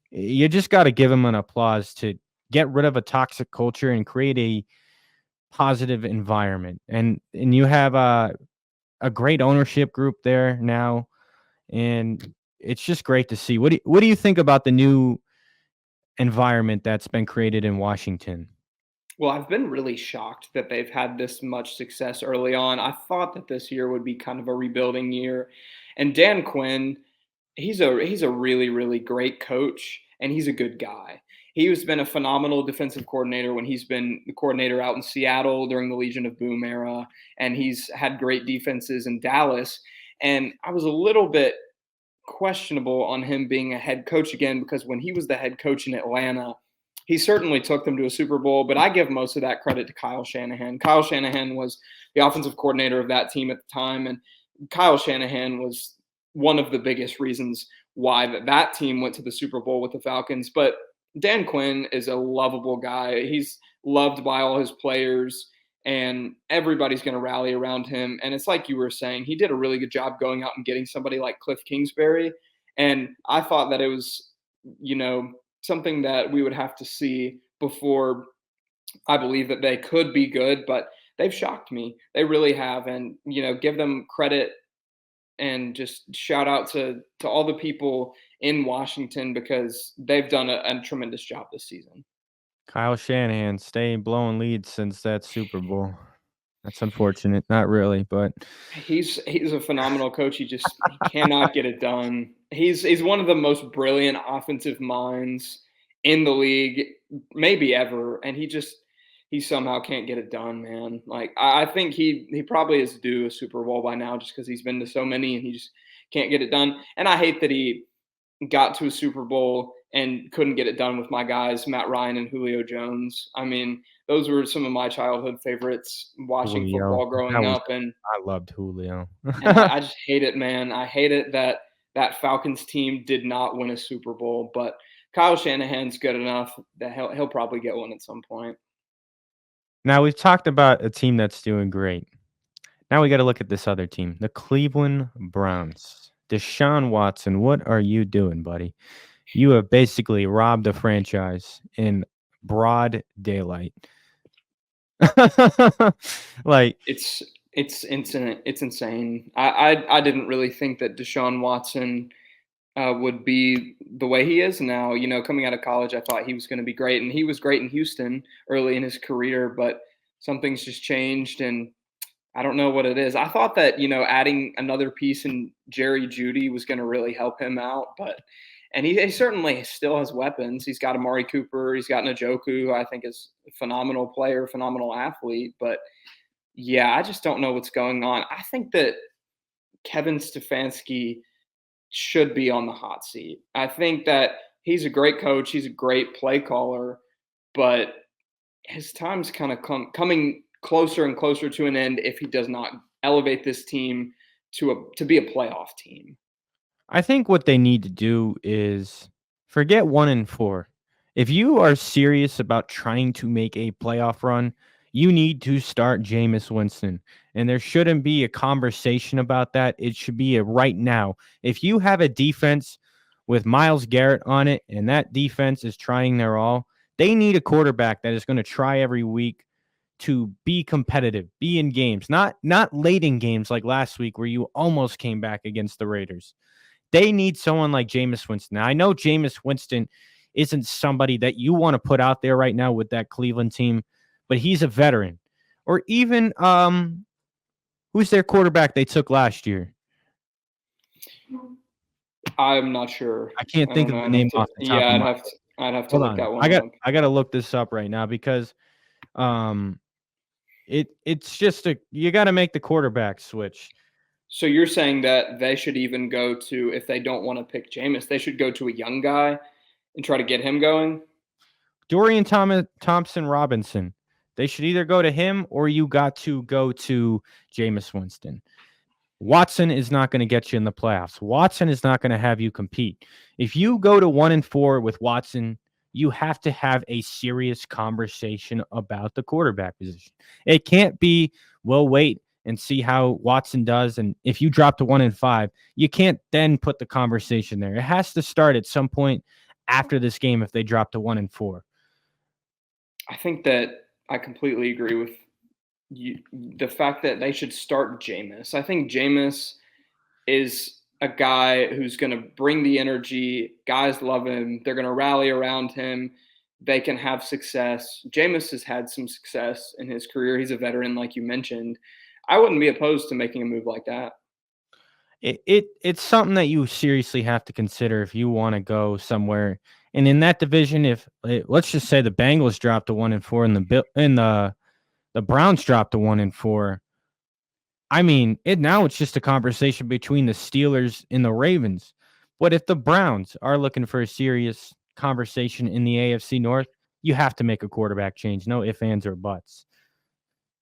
you just got to give them an applause to get rid of a toxic culture and create a positive environment. And you have a great ownership group there now, and it's just great to see. What do you think about the new environment that's been created in Washington?
Well, I've been really shocked that they've had this much success early on. I thought that this year would be kind of a rebuilding year. And Dan Quinn, he's a really, really great coach, and he's a good guy. He has been a phenomenal defensive coordinator when he's been the coordinator out in Seattle during the Legion of Boom era, and he's had great defenses in Dallas. And I was a little bit questionable on him being a head coach again because when he was the head coach in Atlanta, he certainly took them to a Super Bowl, but I give most of that credit to Kyle Shanahan. Kyle Shanahan was the offensive coordinator of that team at the time, and Kyle Shanahan was one of the biggest reasons why that team went to the Super Bowl with the Falcons. But Dan Quinn is a lovable guy. He's loved by all his players, and everybody's going to rally around him. And it's like you were saying, he did a really good job going out and getting somebody like Cliff Kingsbury. And I thought that it was, something that we would have to see before I believe that they could be good, but they've shocked me. They really have. And, give them credit and just shout out to all the people in Washington because they've done a tremendous job this season.
Kyle Shanahan staying blowing leads since that Super Bowl. That's unfortunate. Not really, but
He's a phenomenal coach. He cannot get it done. He's one of the most brilliant offensive minds in the league, maybe ever, and he somehow can't get it done, man. Like I think he probably is due a Super Bowl by now just because he's been to so many and he just can't get it done. And I hate that he got to a Super Bowl and couldn't get it done with my guys, Matt Ryan and Julio Jones. I mean, those were some of my childhood favorites watching
Julio,
football growing up,
I loved Julio.
and I just hate it, man. I hate it that that Falcons team did not win a Super Bowl, but Kyle Shanahan's good enough that he'll probably get one at some point.
Now we've talked about a team that's doing great. Now we got to look at this other team, the Cleveland Browns. Deshaun Watson, what are you doing, buddy? You have basically robbed the franchise in broad daylight. Like
It's insane. It's insane. I didn't really think that Deshaun Watson would be the way he is now. Coming out of college, I thought he was going to be great, and he was great in Houston early in his career, but something's just changed, and I don't know what it is. I thought that, adding another piece in Jerry Jeudy was going to really help him out, and he certainly still has weapons. He's got Amari Cooper, he's got Njoku, who I think is a phenomenal player, phenomenal athlete, but yeah, I just don't know what's going on. I think that Kevin Stefanski should be on the hot seat. I think that he's a great coach, he's a great play caller, but his time's kind of coming closer and closer to an end if he does not elevate this team to be a playoff team.
I think what they need to do is forget 1-4. If you are serious about trying to make a playoff run, you need to start Jameis Winston. And there shouldn't be a conversation about that. It should be a right now. If you have a defense with Myles Garrett on it and that defense is trying their all, they need a quarterback that is going to try every week to be competitive, be in games, not late in games like last week where you almost came back against the Raiders. They need someone like Jameis Winston. Now, I know Jameis Winston, isn't somebody that you want to put out there right now with that Cleveland team, but he's a veteran. Or even who's their quarterback they took last year?
I'm not sure.
I can't
I
think
don't
of
know.
the name off the top
Yeah,
of my
I'd have to
Hold
look
on.
that one
I got
up.
I got to look this up right now because um it's just you got to make the quarterback switch.
So you're saying that they should even go to, if they don't want to pick Jameis, they should go to a young guy and try to get him going?
Dorian Thompson Robinson. They should either go to him or you got to go to Jameis Winston. Watson is not going to get you in the playoffs. Watson is not going to have you compete. If you go to 1-4 with Watson, you have to have a serious conversation about the quarterback position. It can't be, well, wait and see how Watson does. And if you drop to 1-5, you can't then put the conversation there. It has to start at some point after this game if they drop to 1-4.
I think that I completely agree with you, the fact that they should start Jameis. I think Jameis is a guy who's going to bring the energy. Guys love him. They're going to rally around him. They can have success. Jameis has had some success in his career. He's a veteran, like you mentioned. I wouldn't be opposed to making a move like that.
It's something that you seriously have to consider if you want to go somewhere. And in that division, let's just say the Bengals dropped to 1-4 and the Browns dropped to 1-4. I mean, now it's just a conversation between the Steelers and the Ravens. But if the Browns are looking for a serious conversation in the AFC North, you have to make a quarterback change. No ifs, ands, or buts.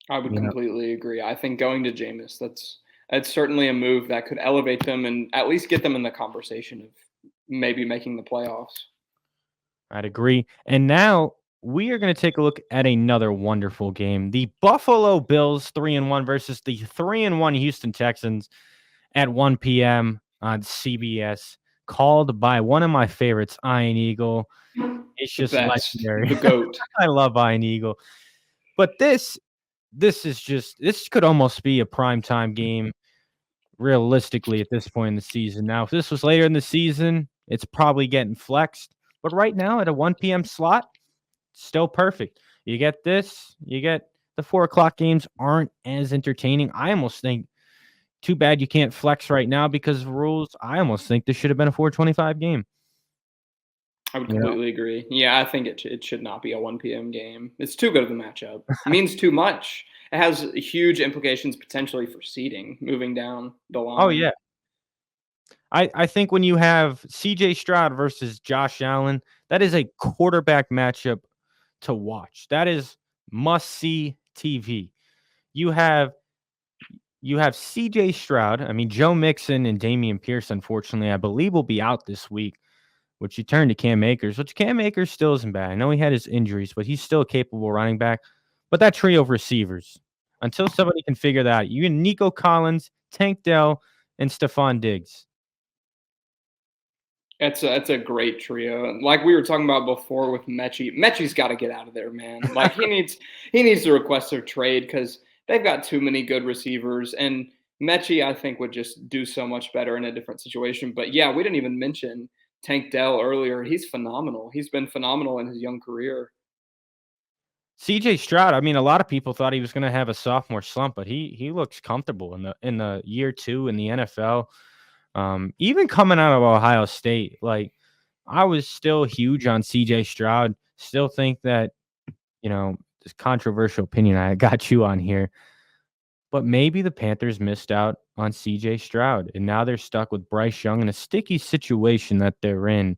I would
You know,
completely agree. I think going to Jameis, that's certainly a move that could elevate them and at least get them in the conversation of maybe making the playoffs.
I'd agree. And now we are going to take a look at another wonderful game. The Buffalo Bills 3-1 versus the 3-1 Houston Texans at 1 p.m. on CBS, called by one of my favorites, Iron Eagle. It's
The
just
best,
legendary.
the GOAT.
I love Iron Eagle. But this could almost be a primetime game realistically at this point in the season. Now, if this was later in the season, it's probably getting flexed. But right now at a 1 p.m. slot, still perfect. You get this, you get the 4 o'clock games aren't as entertaining. I almost think too bad you can't flex right now because of rules. I almost think this should have been a 4:25 game.
I would
You know?
completely agree. Yeah, I think it should not be a 1 p.m. game. It's too good of a matchup. It means too much. It has huge implications potentially for seeding moving down the
Oh
line.
yeah. I think when you have CJ Stroud versus Josh Allen, that is a quarterback matchup to watch. That is must see TV. You have CJ Stroud. I mean, Joe Mixon and Damian Pierce, unfortunately, I believe will be out this week, which you turn to Cam Akers, which Cam Akers still isn't bad. I know he had his injuries, but he's still a capable running back. But that trio of receivers, until somebody can figure that out, you get Nico Collins, Tank Dell, and Stephon Diggs.
It's a great trio. And like we were talking about before with Mechie, Mechie's got to get out of there, man. Like he needs to request a trade because they've got too many good receivers. And Mechie, I think, would just do so much better in a different situation. But yeah, we didn't even mention Tank Dell earlier. He's phenomenal. He's been phenomenal in his young career.
CJ Stroud, I mean, a lot of people thought he was going to have a sophomore slump, but he looks comfortable in the year 2 in the NFL. Even coming out of Ohio State, like I was still huge on CJ Stroud. Still think that, this controversial opinion I got you on here, but maybe the Panthers missed out on CJ Stroud, and now they're stuck with Bryce Young in a sticky situation that they're in.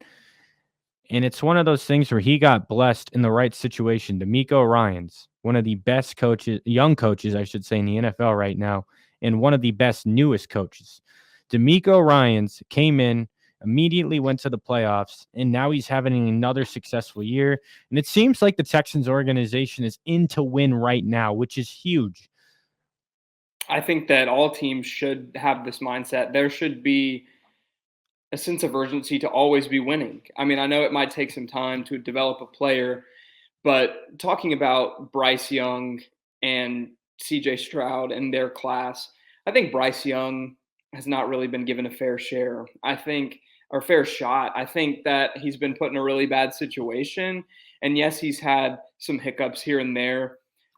And it's one of those things where he got blessed in the right situation. D'Amico Ryans, one of the best coaches, young coaches, I should say, in the NFL right now, and one of the best newest coaches. D'Amico Ryans came in, immediately went to the playoffs, and now he's having another successful year. And it seems like the Texans organization is in to win right now, which is huge.
I think that all teams should have this mindset. There should be a sense of urgency to always be winning. I mean, I know it might take some time to develop a player, but talking about Bryce Young and CJ Stroud and their class, I think Bryce Young has not really been given a fair share. I think or fair shot. I think that he's been put in a really bad situation. And yes, he's had some hiccups here and there.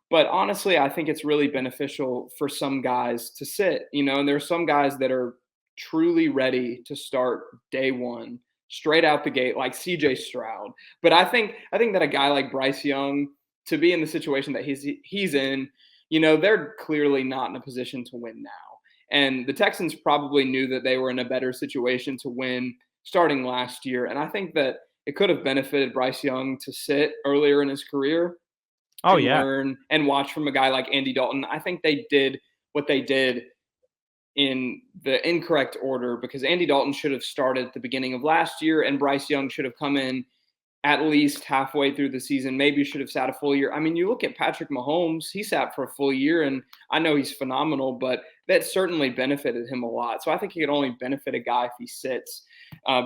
But honestly, I think it's really beneficial for some guys to sit, and there are some guys that are truly ready to start day one, straight out the gate, like CJ Stroud. But I think that a guy like Bryce Young, to be in the situation that he's in, they're clearly not in a position to win now. And the Texans probably knew that they were in a better situation to win starting last year. And I think that it could have benefited Bryce Young to sit earlier in his career
Oh
and
yeah.
learn and watch from a guy like Andy Dalton. I think they did what they did in the incorrect order because Andy Dalton should have started at the beginning of last year and Bryce Young should have come in at least halfway through the season. Maybe should have sat a full year. I mean, you look at Patrick Mahomes, he sat for a full year, and I know he's phenomenal, but that certainly benefited him a lot. So I think he could only benefit a guy if he sits,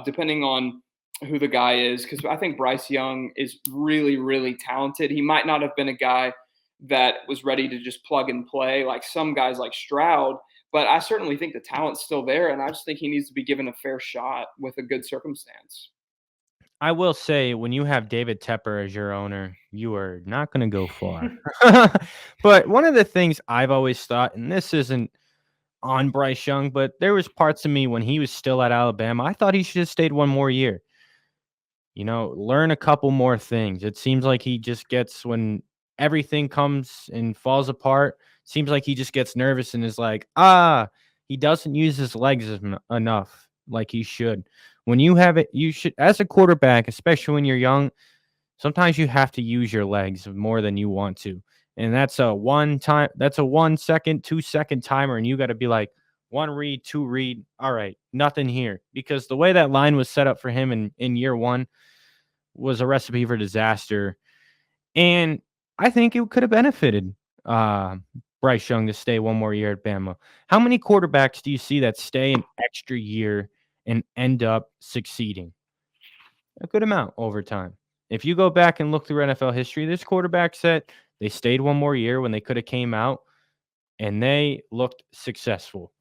depending on who the guy is, because I think Bryce Young is really, really talented. He might not have been a guy that was ready to just plug and play like some guys like Stroud, but I certainly think the talent's still there, and I just think he needs to be given a fair shot with a good circumstance.
I will say, when you have David Tepper as your owner, you are not going to go far. But one of the things I've always thought, and this isn't on Bryce Young, but there was parts of me when he was still at Alabama, I thought he should have stayed one more year. Learn a couple more things. It seems like he just gets, when everything comes and falls apart, seems like he just gets nervous and is like, he doesn't use his legs enough like he should. When you have it, you should, as a quarterback, especially when you're young, sometimes you have to use your legs more than you want to. And that's a 1 second, 2 second timer. And you got to be like, one read, two read. All right, nothing here. Because the way that line was set up for him in year one was a recipe for disaster. And I think it could have benefited uh, Bryce Young to stay one more year at Bama. How many quarterbacks do you see that stay an extra year and end up succeeding? A good amount over time. If you go back and look through NFL history, there's quarterbacks that they stayed one more year when they could have came out and they looked successful.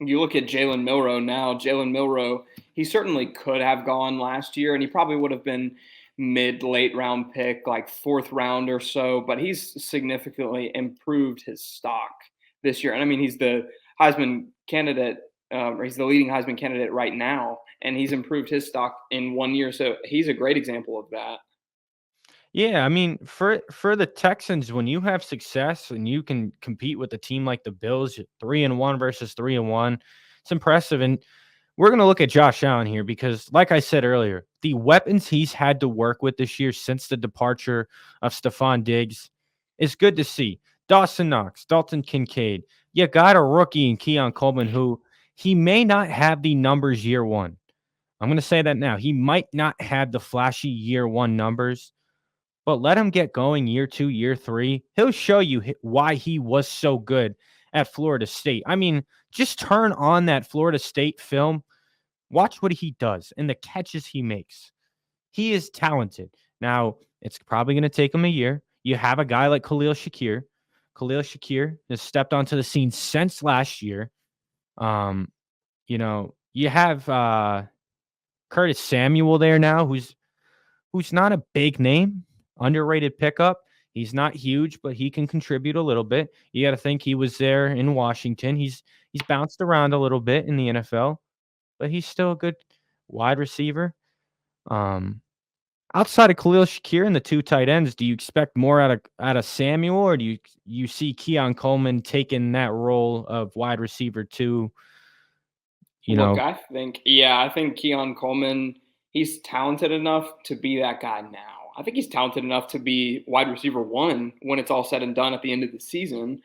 You look at Jalen Milrow now. Jalen Milrow, he certainly could have gone last year, and he probably would have been late round pick, like fourth round or so. But he's significantly improved his stock this year, and I mean he's the Heisman candidate, or he's the leading Heisman candidate right now, and he's improved his stock in 1 year. So he's a great example of that.
Yeah, I mean, for the Texans, when you have success and you can compete with a team like the Bills, 3-1 versus 3-1, it's impressive. And we're going to look at Josh Allen here because, like I said earlier, the weapons he's had to work with this year since the departure of Stephon Diggs is good to see. Dawson Knox, Dalton Kincaid, you got a rookie in Keon Coleman who he may not have the numbers year one. I'm going to say that now. He might not have the flashy year one numbers, but let him get going year two, year three. He'll show you why he was so good at Florida State. I mean, just turn on that Florida State film. Watch what he does and the catches he makes. He is talented. Now, it's probably going to take him a year. You have a guy like Khalil Shakir. Khalil Shakir has stepped onto the scene since last year. You have Curtis Samuel there now, who's not a big name, underrated pickup. He's not huge, but he can contribute a little bit. You got to think he was there in Washington. He's bounced around a little bit in the NFL, but he's still a good wide receiver. Um, Outside of Khalil Shakir and the two tight ends, do you expect more out of Samuel, or do you see Keon Coleman taking that role of wide receiver two? You
Look,
know,
I think Keon Coleman, he's talented enough to be that guy now. I think he's talented enough to be wide receiver one when it's all said and done at the end of the season.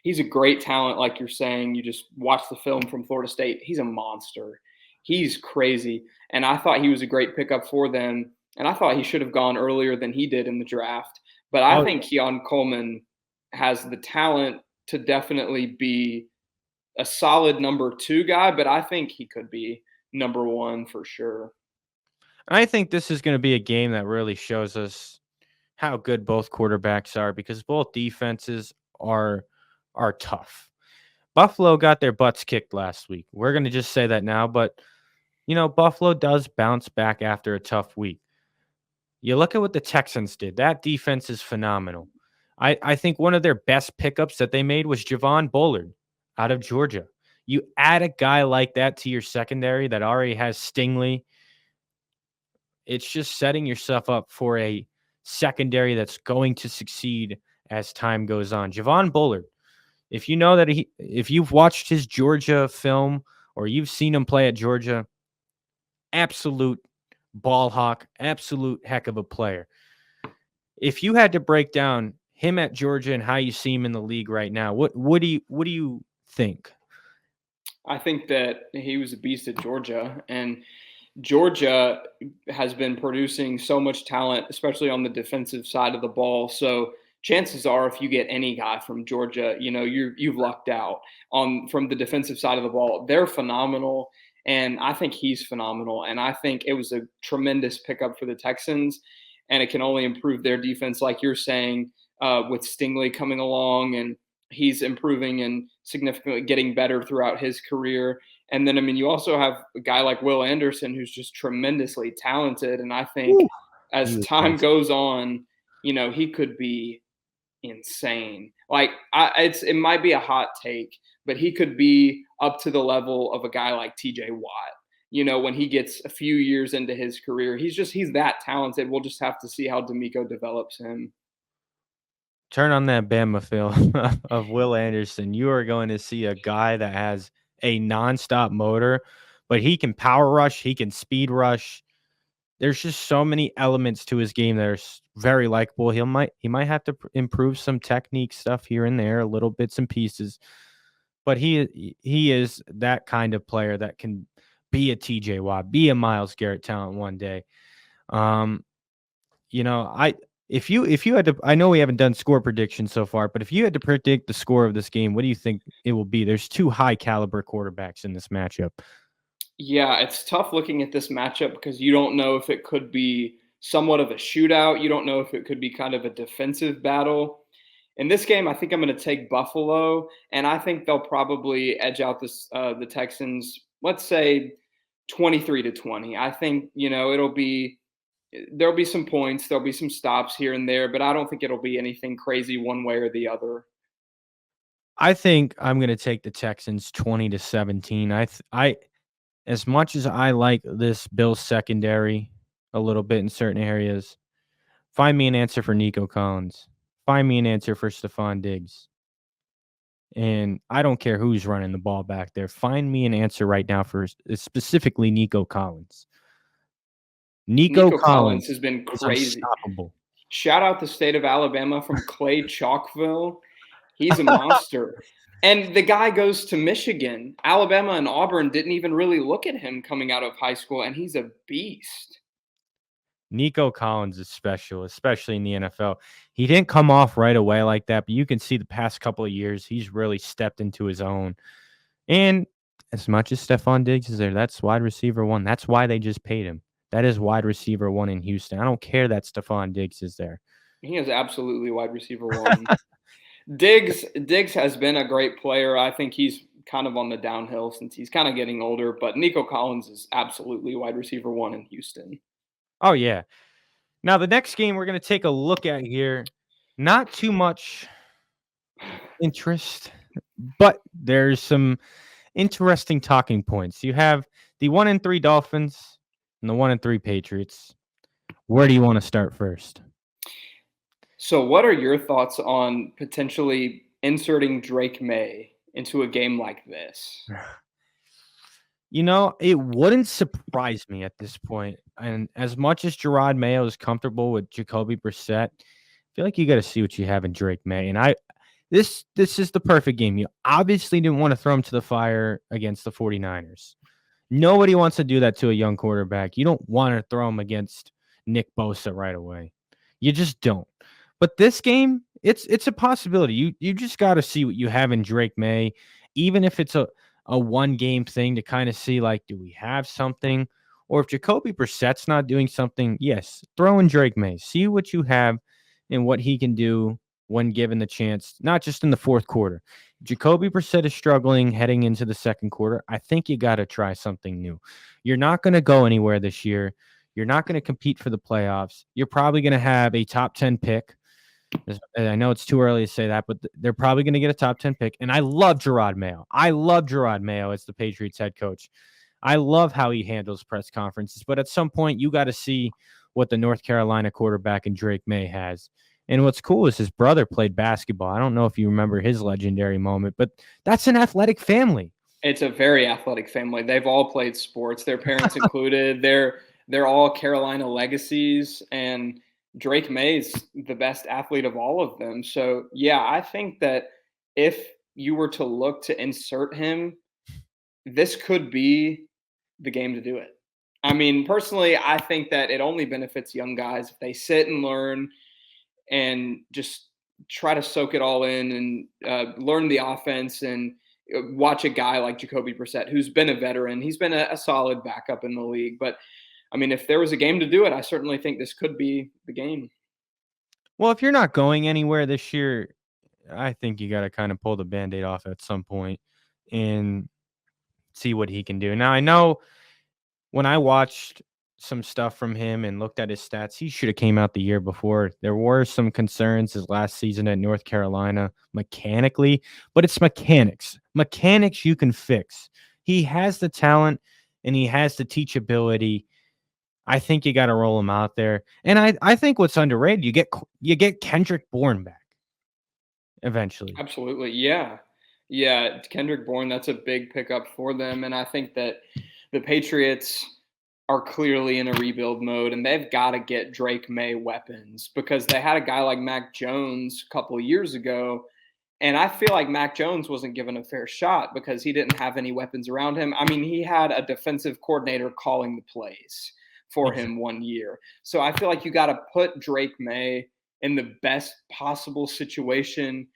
He's a great talent, like you're saying. You just watch the film from Florida State. He's a monster. He's crazy. And I thought he was a great pickup for them. And I thought he should have gone earlier than he did in the draft. But I
oh
think Keon Coleman has the talent to definitely be a solid number two guy, but I think he could be number one for sure.
I think this is going to be a game that really shows us how good both quarterbacks are because both defenses are tough. Buffalo got their butts kicked last week. We're going to just say that now, but Buffalo does bounce back after a tough week. You look at what the Texans did. That defense is phenomenal. I think one of their best pickups that they made was Javon Bullard out of Georgia. You add a guy like that to your secondary that already has Stingley, it's just setting yourself up for a secondary that's going to succeed as time goes on. Javon Bullard, if you know that if you've watched his Georgia film or you've seen him play at Georgia, absolute ball hawk, absolute heck of a player. If you had to break down him at Georgia and how you see him in the league right now, what do you think?
I think that he was a beast at Georgia, and Georgia has been producing so much talent, especially on the defensive side of the ball. So chances are, if you get any guy from Georgia, you've lucked out on from the defensive side of the ball. They're phenomenal, and I think he's phenomenal. And I think it was a tremendous pickup for the Texans, and it can only improve their defense, like you're saying, with Stingley coming along, and he's improving and significantly getting better throughout his career. And then, I mean, you also have a guy like Will Anderson who's just tremendously talented. And I think
Woo, he
as
was
time
beast.
goes on, he could be insane. Like, it might be a hot take, but he could be up to the level of a guy like TJ Watt. When he gets a few years into his career, he's that talented. We'll just have to see how D'Amico develops him.
Turn on that Bama film of Will Anderson. You are going to see a guy that has a nonstop motor, but he can power rush, he can speed rush. There's just so many elements to his game that are very likable. He might have to improve some technique stuff here and there, little bits and pieces, but he is that kind of player that can be a TJ Watt, be a Miles Garrett talent one day. Um, I if you had to, I know we haven't done score predictions so far, but if you had to predict the score of this game, what do you think it will be? There's two high caliber quarterbacks in this matchup.
Yeah, it's tough looking at this matchup because you don't know if it could be somewhat of a shootout. You don't know if it could be kind of a defensive battle. In this game, I think I'm going to take Buffalo, and I think they'll probably edge out the Texans. Let's say 23-20. I think there'll be some points, there'll be some stops here and there, but I don't think it'll be anything crazy one way or the other.
I think I'm going to take the Texans 20-17. I as much as I like this Bills secondary a little bit in certain areas, find me an answer for Nico Collins. Find me an answer for Stephon Diggs. And I don't care who's running the ball back there. Find me an answer right now for specifically Nico Collins. Nico
Nico Collins
Collins
has been
is
crazy.
unstoppable.
Shout out the state of Alabama from Clay Chalkville. He's a monster. And the guy goes to Michigan. Alabama and Auburn didn't even really look at him coming out of high school, and he's a beast.
Nico Collins is special, especially in the NFL. He didn't come off right away like that, but you can see the past couple of years, he's really stepped into his own. And as much as Stephon Diggs is there, that's wide receiver one. That's why they just paid him. That is wide receiver one in Houston. I don't care that Stephon Diggs is there.
He is absolutely wide receiver one. Diggs has been a great player. I think he's kind of on the downhill since he's kind of getting older, but Nico Collins is absolutely wide receiver one in Houston.
Oh, yeah. Now, the next game we're going to take a look at here, not too much interest, but there's some interesting talking points. You have the 1-3 Dolphins and the 1-3 Patriots. Where do you want to start first?
So, what are your thoughts on potentially inserting Drake May into a game like this?
It wouldn't surprise me at this point. And as much as Gerard Mayo is comfortable with Jacoby Brissett, I feel like you got to see what you have in Drake May. And this is the perfect game. You obviously didn't want to throw him to the fire against the 49ers. Nobody wants to do that to a young quarterback. You don't want to throw him against Nick Bosa right away. You just don't. But this game, it's a possibility. You just got to see what you have in Drake May, even if it's a one game thing to kind of see, like, do we have something? Or if Jacoby Brissett's not doing something, yes, throw in Drake May. See what you have and what he can do when given the chance, not just in the fourth quarter. Jacoby Brissett is struggling heading into the second quarter. I think you got to try something new. You're not going to go anywhere this year. You're not going to compete for the playoffs. You're probably going to have a top 10 pick. And I know it's too early to say that, but they're probably going to get a top 10 pick. And I love Gerard Mayo. I love Gerard Mayo as the Patriots head coach. I love how he handles press conferences. But at some point, you got to see what the North Carolina quarterback and Drake May has. And what's cool is his brother played basketball. I don't know if you remember his legendary moment, but that's an athletic family.
It's a very athletic family. They've all played sports, their parents included. They're all Carolina legacies, and Drake May's the best athlete of all of them. So yeah, I think that if you were to look to insert him, this could be the game to do it. I mean, personally, I think that it only benefits young guys if they sit and learn and just try to soak it all in and learn the offense and watch a guy like Jacoby Brissett, who's been a veteran. He's been a solid backup in the league. But I mean, if there was a game to do it, I certainly think this could be the game.
Well, if you're not going anywhere this year, I think you got to kind of pull the Band-Aid off at some point and see what he can do. Now, I know when I watched some stuff from him and looked at his stats, he should have came out the year before. There were some concerns his last season at North Carolina mechanically, but it's mechanics. Mechanics you can fix. He has the talent and he has the teachability. I think you got to roll him out there. And I think what's underrated, you get Kendrick Bourne back eventually.
Absolutely. Yeah. Yeah. Kendrick Bourne, that's a big pickup for them. And I think that the Patriots are clearly in a rebuild mode and they've got to get Drake May weapons because they had a guy like Mac Jones a couple of years ago. And I feel like Mac Jones wasn't given a fair shot because he didn't have any weapons around him. I mean, he had a defensive coordinator calling the plays for
Exactly.
him one year. So I feel like you got to put Drake May in the best possible situation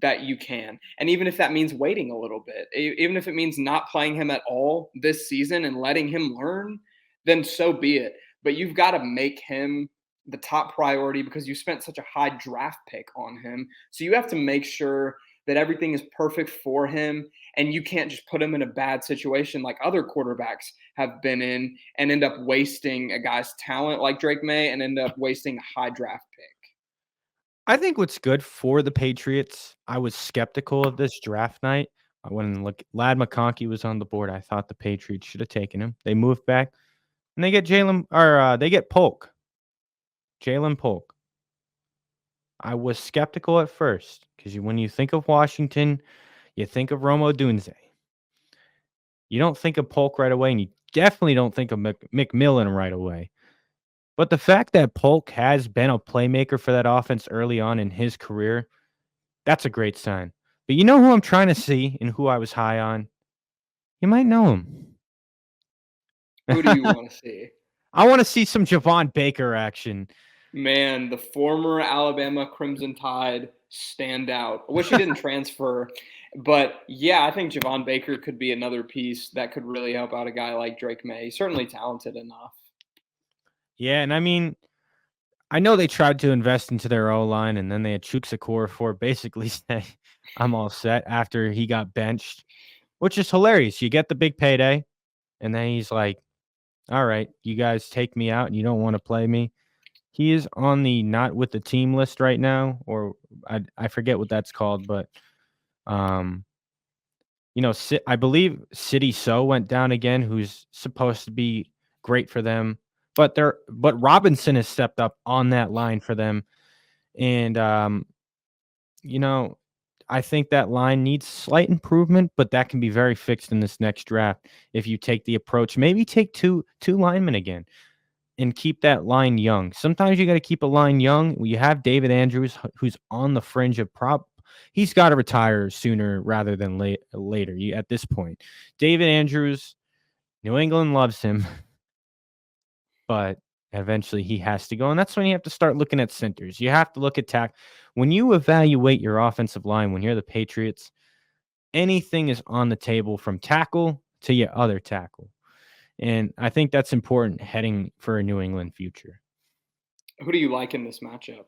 that you can. And even if that means waiting a little bit, even if it means not playing him at all this season and letting him learn, then so be it. But you've got to make him the top priority because you spent such a high draft pick on him. So you have to make sure that everything is perfect for him and you can't just put him in a bad situation like other quarterbacks have been in and end up wasting a guy's talent like Drake May and end up wasting a high draft pick.
I think what's good for the Patriots, I was skeptical of this draft night. When Lad McConkey was on the board, I thought the Patriots should have taken him. They moved back and they get they get Polk. Jalen Polk. I was skeptical at first because when you think of Washington, you think of Rome Odunze. You don't think of Polk right away, and you definitely don't think of McMillan right away. But the fact that Polk has been a playmaker for that offense early on in his career, that's a great sign. But you know who I'm trying to see and who I was high on? You might know him.
Who do you want to see?
I want to see some Javon Baker action.
Man, the former Alabama Crimson Tide stand out. I wish he didn't transfer, but yeah, I think Javon Baker could be another piece that could really help out a guy like Drake May. He's certainly talented enough.
Yeah, and I mean, I know they tried to invest into their O-line, and then they had Chukwuekorfor for basically say, I'm all set after he got benched, which is hilarious. You get the big payday, and then he's like, all right, you guys take me out and you don't want to play me. He is on the not with the team list right now, or I forget what that's called, but um, I believe City So went down again, who's supposed to be great for them, but Robinson has stepped up on that line for them, and you know, I think that line needs slight improvement, but that can be very fixed in this next draft if you take the approach. Maybe take two linemen again and keep that line young. Sometimes you got to keep a line young. You have David Andrews, who's on the fringe of he's got to retire sooner rather than later. At this point, David Andrews, New England loves him, but eventually he has to go. And that's when you have to start looking at centers. You have to look at tack. When you evaluate your offensive line, when you're the Patriots, anything is on the table from tackle to your other tackle. And I think that's important heading for a New England future.
Who do you like in this matchup?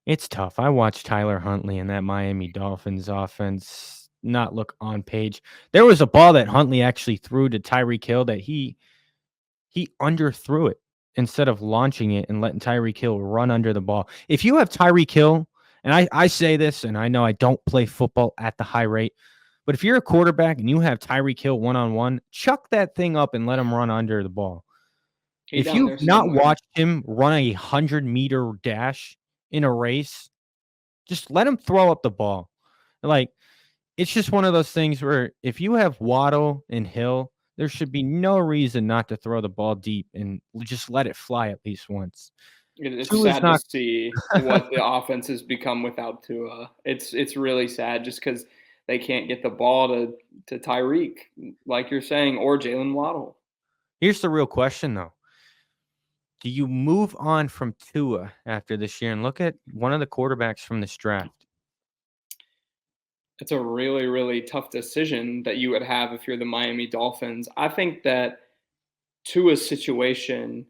It's tough. I watched Tyler Huntley and that Miami Dolphins offense not look on page. There was a ball that Huntley actually threw to Tyreek Hill that he underthrew it instead of launching it and letting Tyreek Hill run under the ball. If you have Tyreek Hill, and I say this, and I know I don't play football at the high rate, but if you're a quarterback and you have Tyreek Hill one-on-one, chuck that thing up and let him run under the ball.
He
If
down
you've
there
not
somewhere.
watched him run a 100-meter dash in a race, just let him throw up the ball. Like, it's just one of those things where if you have Waddle and Hill, there should be no reason not to throw the ball deep and just let it fly at least once.
It's
Tua's
sad to
not.
see what the offense has become without Tua. It's really sad just because they can't get the ball to Tyreek, like you're saying, or Jalen Waddle.
Here's the real question, though. Do you move on from Tua after this year and look at one of the quarterbacks from this draft?
It's a really, really tough decision that you would have if you're the Miami Dolphins. I think that Tua's situation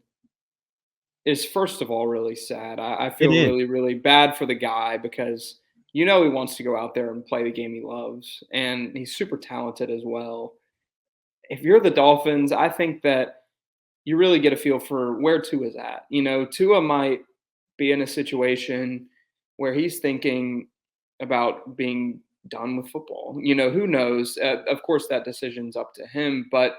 is, first of all, really sad. I
It
feel
is.
really, really bad for the guy because you know he wants to go out there and play the game he loves, and he's super talented as well. If you're the Dolphins, I think that you really get a feel for where Tua's at. You know, Tua might be in a situation where he's thinking about being done with football. You know, who knows? Of course, that decision's up to him. But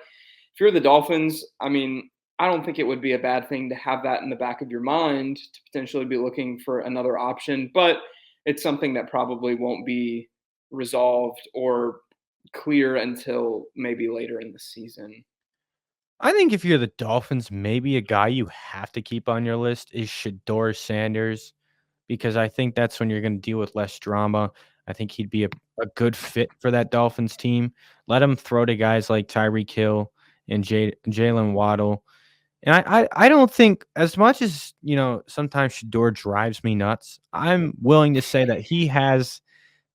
if you're the Dolphins, I mean, I don't think it would be a bad thing to have that in the back of your mind to potentially be looking for another option. But it's something that probably won't be resolved or clear until maybe later in the season.
I think if you're the Dolphins, maybe a guy you have to keep on your list is Shador Sanders, because I think that's when you're going to deal with less drama. I think he'd be a good fit for that Dolphins team. Let him throw to guys like Tyreek Hill and Jalen Waddle. And I don't think, as much as, sometimes Shador drives me nuts, I'm willing to say that he has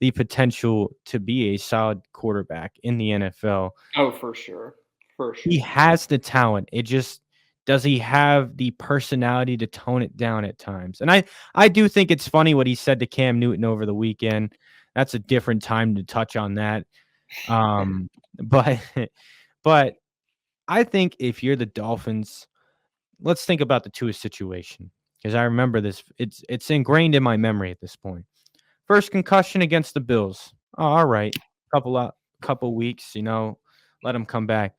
the potential to be a solid quarterback in the NFL.
Oh, for sure. For
He
sure.
has the talent. It just, does he have the personality to tone it down at times? And I do think it's funny what he said to Cam Newton over the weekend. That's a different time to touch on that. But but I think if you're the Dolphins, let's think about the Tua situation, because I remember this. It's ingrained in my memory at this point. First concussion against the Bills. Oh, all right, couple weeks, let him come back.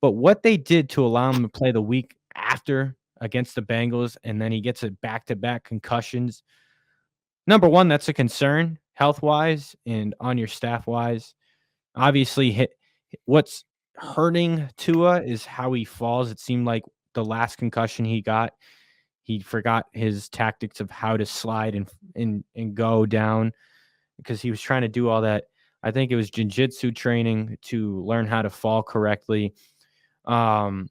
But what they did to allow him to play the week after against the Bengals, and then he gets a back-to-back concussions. Number one, that's a concern health-wise and on your staff-wise. Obviously, what's hurting Tua is how he falls. It seemed like the last concussion he got, he forgot his tactics of how to slide and go down, because he was trying to do all that. I think it was jiu-jitsu training to learn how to fall correctly. Um,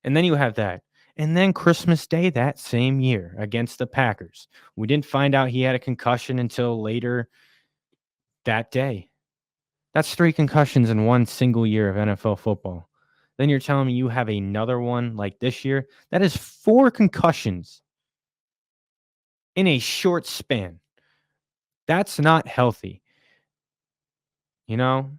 and then you have that. And then Christmas Day that same year against the Packers. We didn't find out he had a concussion until later that day. That's 3 concussions in one single year of NFL football. Then you're telling me you have another one like this year? That is 4 concussions in a short span. That's not healthy, you know?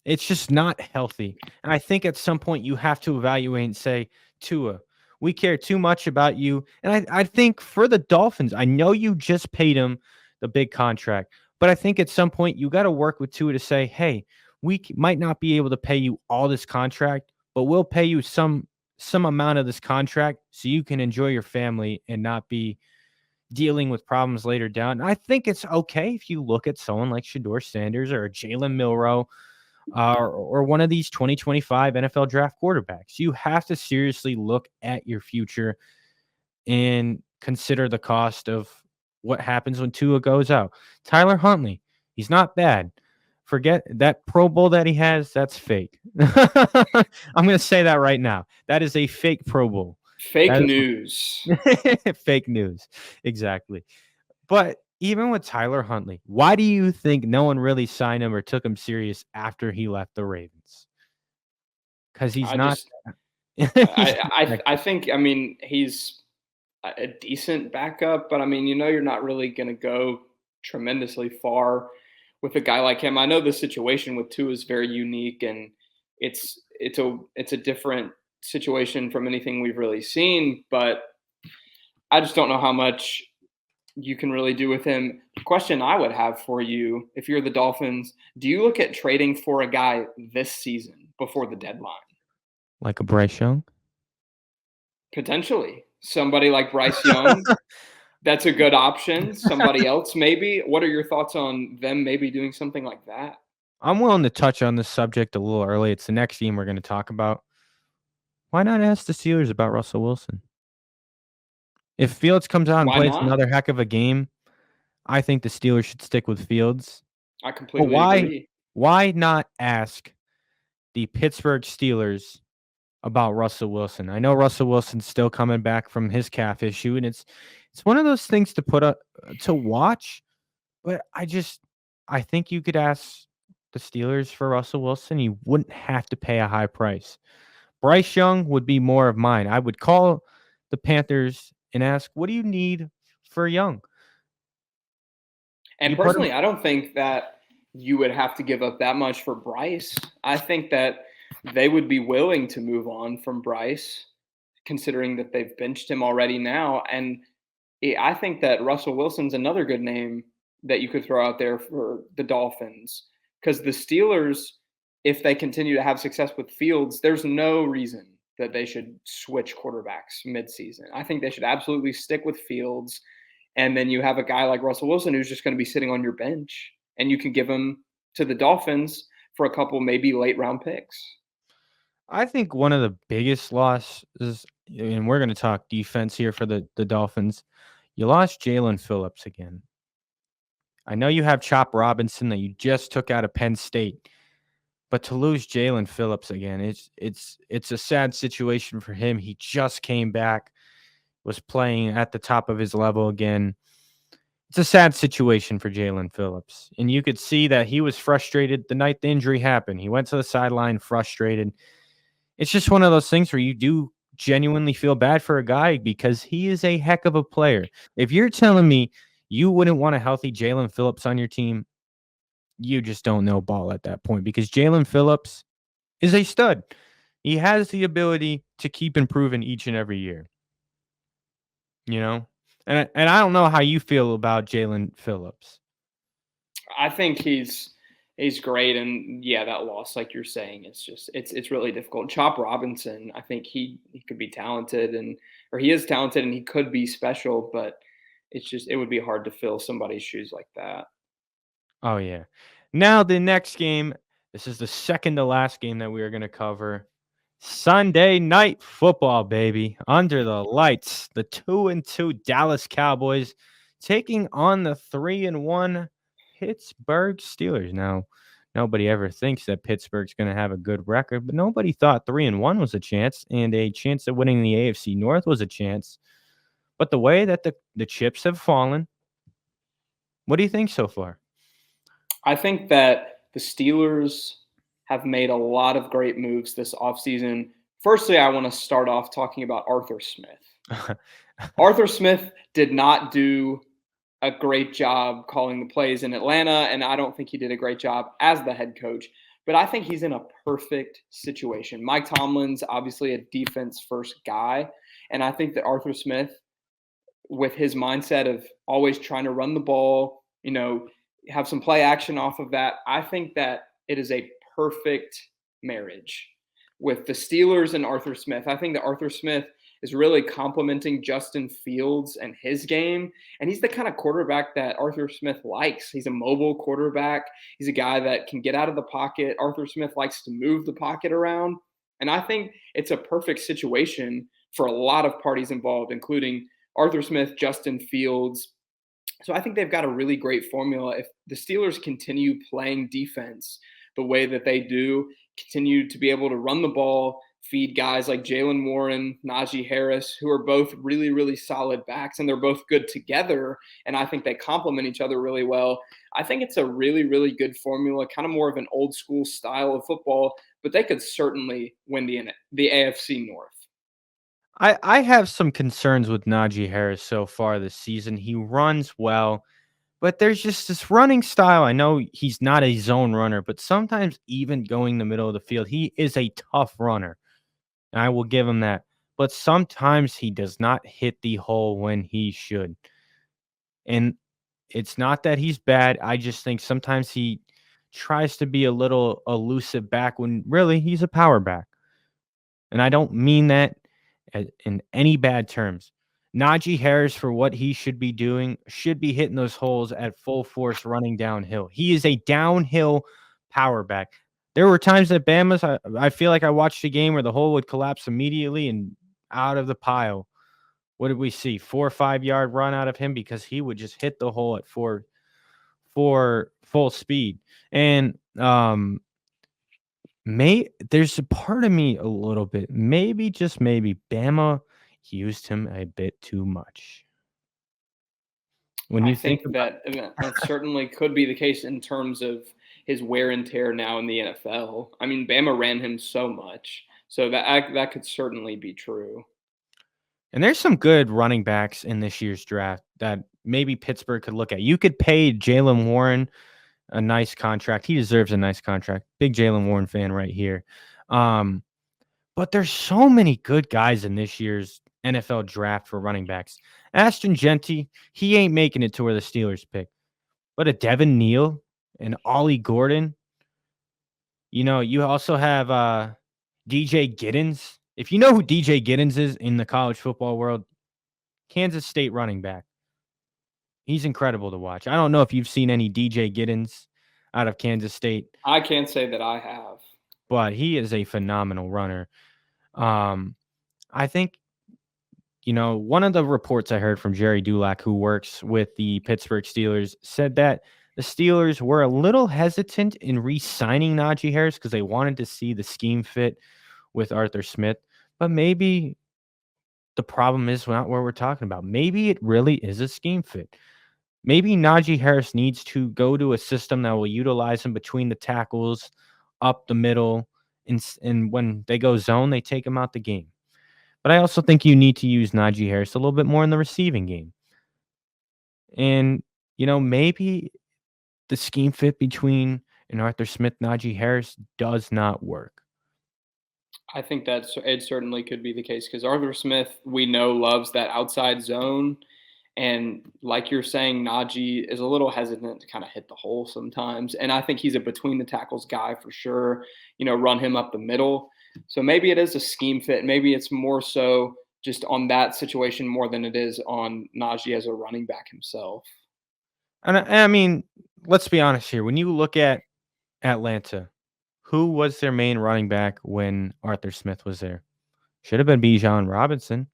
It's just not healthy. And I think at some point you have to evaluate and say, Tua, we care too much about you. And I think for the Dolphins, I know you just paid him the big contract, but I think at some point you got to work with Tua to say, hey, might not be able to pay you all this contract, but we'll pay you some amount of this contract so you can enjoy your family and not be dealing with problems later down. And I think it's okay if you look at someone like Shador Sanders or Jalen Milroe, or one of these 2025 NFL draft quarterbacks. You have to seriously look at your future and consider the cost of what happens when Tua goes out. Tyler Huntley, he's not bad. Forget that Pro Bowl that he has, that's fake. I'm going to say that right now. That is a fake Pro Bowl.
Fake
That
news.
is fake news. Exactly. But even with Tyler Huntley, why do you think no one really signed him or took him serious after he left the Ravens? Because he's
I
not
just
he's not that
I
good.
think I mean a decent backup, but I mean, you're not really going to go tremendously far with a guy like him. I know the situation with Tua is very unique, and it's a different situation from anything we've really seen, but I just don't know how much you can really do with him. The question I would have for you, if you're the Dolphins, do you look at trading for a guy this season before the deadline?
Like a Bryce Young?
Potentially. Somebody like Bryce Young, that's a good option. Somebody else, maybe. What are your thoughts on them maybe doing something like that?
I'm willing to touch on this subject a little early. It's the next team we're going to talk about. Why not ask the Steelers about Russell Wilson? If Fields comes out and
Why
plays
not?
another heck of a game, I think the Steelers should stick with Fields.
I
But
completely agree.
why not ask the Pittsburgh Steelers about Russell Wilson? I know Russell Wilson's still coming back from his calf issue, and it's one of those things to put up to watch. But I think you could ask the Steelers for Russell Wilson. You wouldn't have to pay a high price. Bryce Young would be more of mine. I would call the Panthers and ask, "What do you need for Young?"
And
You put him.
personally, I don't think that you would have to give up that much for Bryce. I think that they would be willing to move on from Bryce, considering that they've benched him already now. And I think that Russell Wilson's another good name that you could throw out there for the Dolphins, because the Steelers, if they continue to have success with Fields, there's no reason that they should switch quarterbacks midseason. I think they should absolutely stick with Fields, and then you have a guy like Russell Wilson who's just going to be sitting on your bench, and you can give him to the Dolphins for a couple maybe late round picks.
I think one of the biggest losses, and we're going to talk defense here for the Dolphins. You lost Jalen Phillips again. I know you have Chop Robinson that you just took out of Penn State, but to lose Jalen Phillips again, it's a sad situation for him. He just came back, was playing at the top of his level again. It's a sad situation for Jalen Phillips, and you could see that he was frustrated the night the injury happened. He went to the sideline frustrated. It's just one of those things where you do genuinely feel bad for a guy because he is a heck of a player. If you're telling me you wouldn't want a healthy Jalen Phillips on your team, you just don't know ball at that point, because Jalen Phillips is a stud. He has the ability to keep improving each and every year, you know? And I don't know how you feel about Jalen Phillips.
I think he's great, and yeah, that loss, like you're saying, it's really difficult. Chop Robinson, I think he could be talented, or he is talented, and he could be special, but it would be hard to fill somebody's shoes like that.
Oh, yeah. Now, the next game, this is the second to last game that we are going to cover. Sunday night football, baby. Under the lights, the 2-2 Dallas Cowboys taking on the 3-1 Pittsburgh Steelers. Now, nobody ever thinks that Pittsburgh's going to have a good record, but nobody thought 3-1 was a chance, and a chance of winning the AFC North was a chance. But the way that the chips have fallen, what do you think so far?
I think that the Steelers have made a lot of great moves this offseason. Firstly, I want to start off talking about Arthur Smith. Arthur Smith did not do a great job calling the plays in Atlanta, and I don't think he did a great job as the head coach, but I think he's in a perfect situation. Mike Tomlin's obviously a defense first guy, and I think that Arthur Smith, with his mindset of always trying to run the ball, have some play action off of that, I think that it is a perfect marriage with the Steelers and Arthur Smith. I think that Arthur Smith is really complementing Justin Fields and his game. And he's the kind of quarterback that Arthur Smith likes. He's a mobile quarterback. He's a guy that can get out of the pocket. Arthur Smith likes to move the pocket around. And I think it's a perfect situation for a lot of parties involved, including Arthur Smith, Justin Fields. So I think they've got a really great formula. If the Steelers continue playing defense the way that they do, continue to be able to run the ball, feed guys like Jalen Warren, Najee Harris, who are both really, really solid backs, and they're both good together, and I think they complement each other really well. I think it's a really, really good formula, kind of more of an old school style of football, but they could certainly win the AFC North.
I have some concerns with Najee Harris so far this season. He runs well, but there's just this running style. I know he's not a zone runner, but sometimes even going the middle of the field, he is a tough runner. And I will give him that. But sometimes he does not hit the hole when he should. And it's not that he's bad. I just think sometimes he tries to be a little elusive back when really he's a power back. And I don't mean that in any bad terms. Najee Harris, for what he should be doing, should be hitting those holes at full force running downhill. He is a downhill power back. There were times that Bama's, I feel like I watched a game where the hole would collapse immediately and out of the pile. What did we see? 4 or 5 yard run out of him because he would just hit the hole at for full speed. And there's a part of me a little bit, maybe just maybe Bama used him a bit too much. When
I
you think
think
about
that certainly could be the case in terms of his wear and tear now in the NFL. I mean, Bama ran him so much, so that could certainly be true.
and there's some good running backs in this year's draft that maybe Pittsburgh could look at. You could pay Jalen Warren a nice contract. He deserves a nice contract. Big Jalen Warren fan right here. Um, but there's so many good guys in this year's NFL draft for running backs. Ashton Genty, he ain't making it to where the Steelers pick. But a Devin Neal and Ollie Gordon. You also have DJ Giddens. If you know who DJ Giddens is in the college football world, Kansas State running back. He's incredible to watch. I don't know if you've seen any DJ Giddens out of Kansas State,
I can't say that I have.
but he is a phenomenal runner. Um, I think, one of the reports I heard from Jerry Dulac, who works with the Pittsburgh Steelers, said that the Steelers were a little hesitant in re-signing Najee Harris because they wanted to see the scheme fit with Arthur Smith. But maybe the problem is not where we're talking about. Maybe it really is a scheme fit. Maybe Najee Harris needs to go to a system that will utilize him between the tackles, up the middle, and when they go zone, they take him out the game. But I also think you need to use Najee Harris a little bit more in the receiving game. And, maybe the scheme fit between an Arthur Smith, Najee Harris does not work.
I think it certainly could be the case because Arthur Smith, we know, loves that outside zone. And like you're saying, Najee is a little hesitant to kind of hit the hole sometimes. And I think he's a between the tackles guy for sure, run him up the middle. So maybe it is a scheme fit. Maybe it's more so just on that situation more than it is on Najee as a running back himself.
And I mean, let's be honest here. When you look at Atlanta, who was their main running back when Arthur Smith was there? Should have been Bijan Robinson.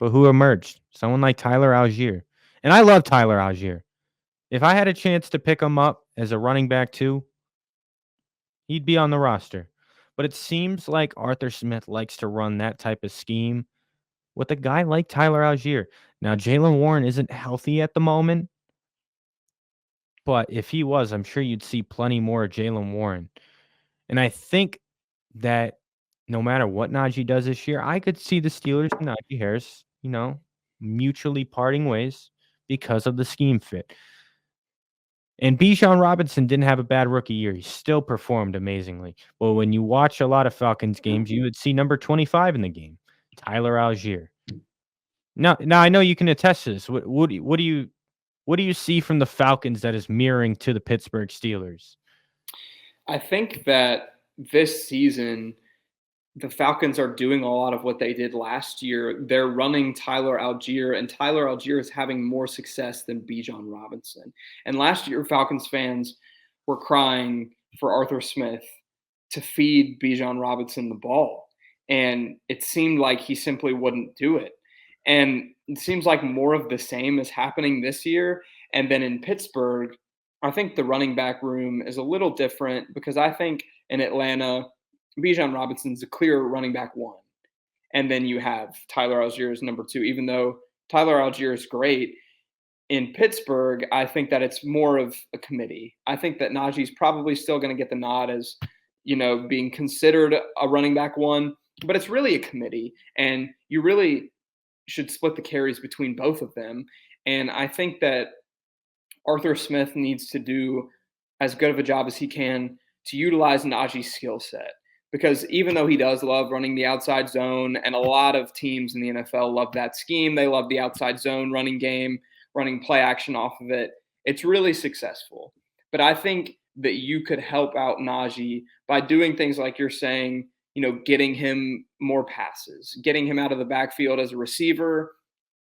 But who emerged? Someone like Tyler Algier. And I love Tyler Algier. If I had a chance to pick him up as a running back too, he'd be on the roster. But it seems like Arthur Smith likes to run that type of scheme with a guy like Tyler Algier. Now, Jalen Warren isn't healthy at the moment, but if he was, I'm sure you'd see plenty more of Jalen Warren. And I think that no matter what Najee does this year, I could see the Steelers and Najee Harris, mutually parting ways because of the scheme fit. And Bijan Robinson didn't have a bad rookie year. He still performed amazingly. But when you watch a lot of Falcons games, you would see number 25 in the game, Tyler Algier. Now I know you can attest to this. What do you see from the Falcons that is mirroring to the Pittsburgh Steelers?
I think that this season, the Falcons are doing a lot of what they did last year. They're running Tyler Algier, and Tyler Algier is having more success than Bijan Robinson. And last year, Falcons fans were crying for Arthur Smith to feed Bijan Robinson the ball. And it seemed like he simply wouldn't do it. And it seems like more of the same is happening this year. And then in Pittsburgh, I think the running back room is a little different because I think in Atlanta, Bijan Robinson's a clear running back one. And then you have Tyler Algier as number two, even though Tyler Algier is great. In Pittsburgh, I think that it's more of a committee. I think that Najee's probably still going to get the nod as, being considered a running back one, but it's really a committee, and you really should split the carries between both of them. And I think that Arthur Smith needs to do as good of a job as he can to utilize Najee's skill set. Because even though he does love running the outside zone, and a lot of teams in the NFL love that scheme, they love the outside zone running game, running play action off of it. It's really successful. But I think that you could help out Najee by doing things like you're saying, getting him more passes, getting him out of the backfield as a receiver.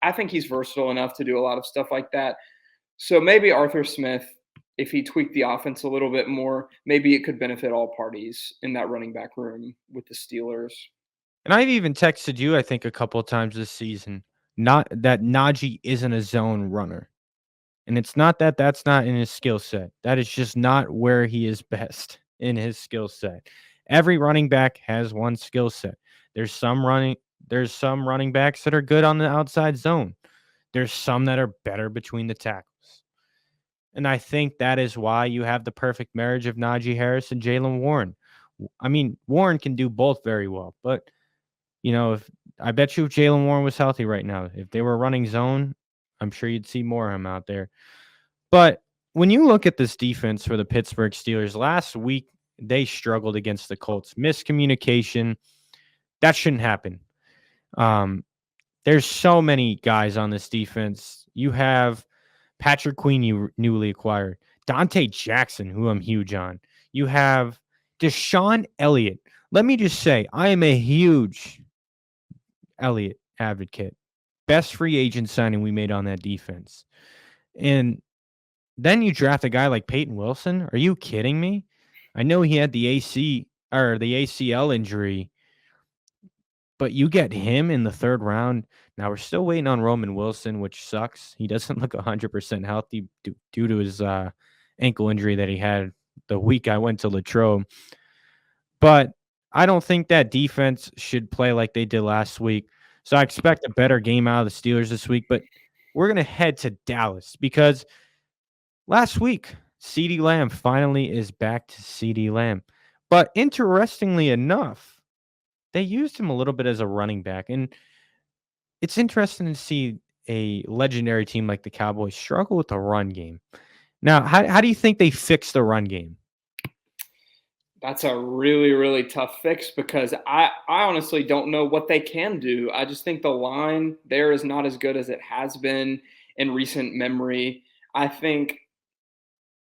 I think he's versatile enough to do a lot of stuff like that. So maybe Arthur Smith, if he tweaked the offense a little bit more, maybe it could benefit all parties in that running back room with the Steelers.
And I've even texted you, I think, a couple of times this season, not that Najee isn't a zone runner. And it's not that that's not in his skill set. That is just not where he is best in his skill set. Every running back has one skill set. There's some running backs that are good on the outside zone. There's some that are better between the tackles. And I think that is why you have the perfect marriage of Najee Harris and Jaylen Warren. I mean, Warren can do both very well, but if I bet you if Jaylen Warren was healthy right now, if they were running zone, I'm sure you'd see more of him out there. But when you look at this defense for the Pittsburgh Steelers, last week they struggled against the Colts. Miscommunication, that shouldn't happen. There's so many guys on this defense. You have Patrick Queen, you newly acquired. Dante Jackson, who I'm huge on. You have Deshaun Elliott. Let me just say, I am a huge Elliott advocate. Best free agent signing we made on that defense. And then you draft a guy like Peyton Wilson. Are you kidding me? I know he had the ACL injury, but you get him in the third round. Now we're still waiting on Roman Wilson, which sucks. He doesn't look 100% healthy due to his ankle injury that he had the week I went to Latrobe. But I don't think that defense should play like they did last week. So I expect a better game out of the Steelers this week. But we're going to head to Dallas because last week, CeeDee Lamb finally is back to CeeDee Lamb. But interestingly enough, they used him a little bit as a running back. And it's interesting to see a legendary team like the Cowboys struggle with the run game. Now, how do you think they fix the run game?
That's a really, really tough fix because I honestly don't know what they can do. I just think the line there is not as good as it has been in recent memory. I think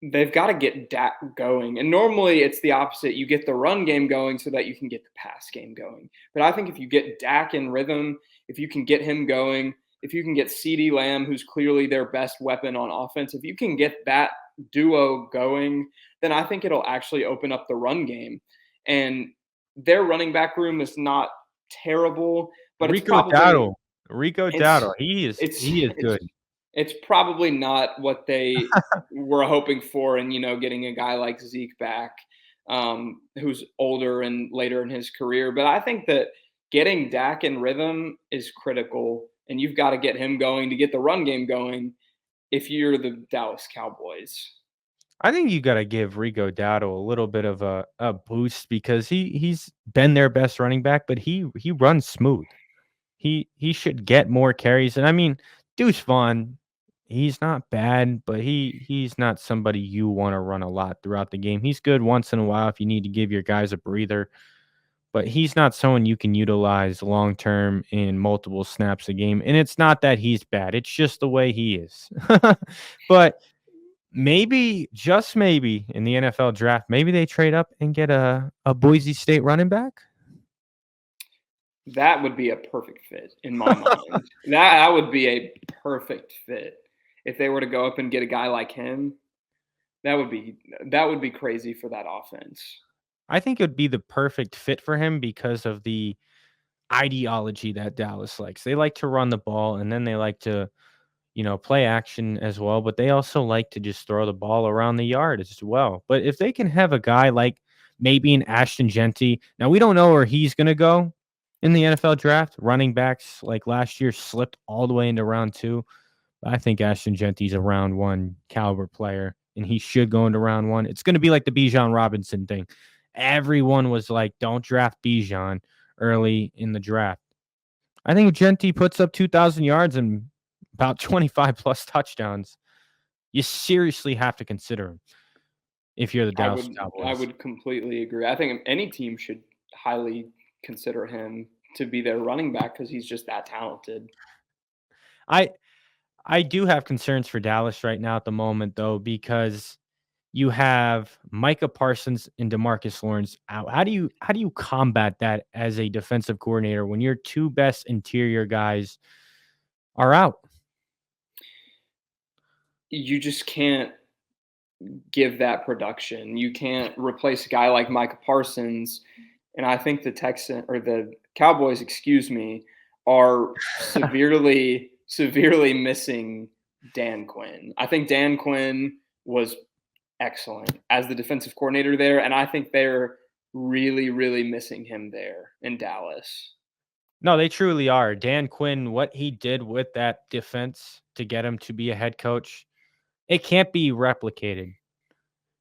they've got to get Dak going. And normally it's the opposite. You get the run game going so that you can get the pass game going. But I think if you get Dak in rhythm, if you can get him going, if you can get CeeDee Lamb, who's clearly their best weapon on offense, if you can get that duo going, then I think it'll actually open up the run game. And their running back room is not terrible, but
Rico Dowdle. He is good.
It's probably not what they were hoping for, and getting a guy like Zeke back, who's older and later in his career. But I think that getting Dak in rhythm is critical, and you've got to get him going to get the run game going if you're the Dallas Cowboys.
I think you got to give Rico Dowdle a little bit of a boost because he's been their best running back, but he runs smooth. He should get more carries. And I mean, Deuce Vaughn, he's not bad, but he's not somebody you want to run a lot throughout the game. He's good once in a while if you need to give your guys a breather, but he's not someone you can utilize long term in multiple snaps a game. And it's not that he's bad; it's just the way he is. But maybe, just maybe, in the NFL draft, maybe they trade up and get a Boise State running back.
That would be a perfect fit in my mind. That would be a perfect fit if they were to go up and get a guy like him. That would be crazy for that offense.
I think it would be the perfect fit for him because of the ideology that Dallas likes. They like to run the ball and then they like to, play action as well, but they also like to just throw the ball around the yard as well. But if they can have a guy like maybe an Ashton Genty, now we don't know where he's going to go in the NFL draft. Running backs like last year slipped all the way into round 2. But I think Ashton Genty's a round 1 caliber player, and he should go into round 1. It's going to be like the Bijan Robinson thing. Everyone was like, don't draft Bijan early in the draft. I think if Genti puts up 2,000 yards and about 25 plus touchdowns, you seriously have to consider him if you're the
I
Dallas
would I
Cowboys.
would completely agree. I think any team should highly consider him to be their running back because he's just that talented.
I I do have concerns for Dallas right now at the moment though, because you have Micah Parsons and DeMarcus Lawrence out. How do you combat that as a defensive coordinator when your two best interior guys are out?
You just can't give that production. You can't replace a guy like Micah Parsons. And I think the Cowboys, excuse me, are severely missing Dan Quinn. I think Dan Quinn was excellent as the defensive coordinator there, and I think they're really missing him there in Dallas.
No, they truly are. Dan Quinn, what he did with that defense to get him to be a head coach, it can't be replicated.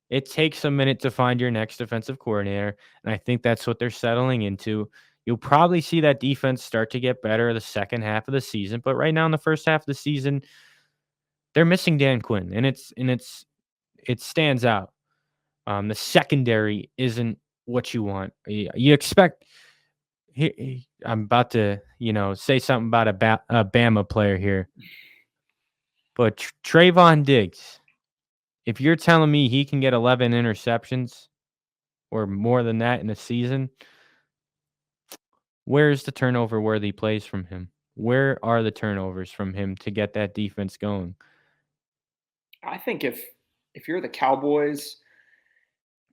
It takes a minute to find your next defensive coordinator, and I think that's what they're settling into. You'll probably see that defense start to get better the second half of the season, but right now in the first half of the season, they're missing Dan Quinn, and it stands out. The secondary isn't what you want. You expect. I'm about to, say something about a Bama player here, but Trayvon Diggs. If you're telling me he can get 11 interceptions or more than that in a season, where's the turnover worthy plays from him? Where are the turnovers from him to get that defense going?
I think if you're the Cowboys,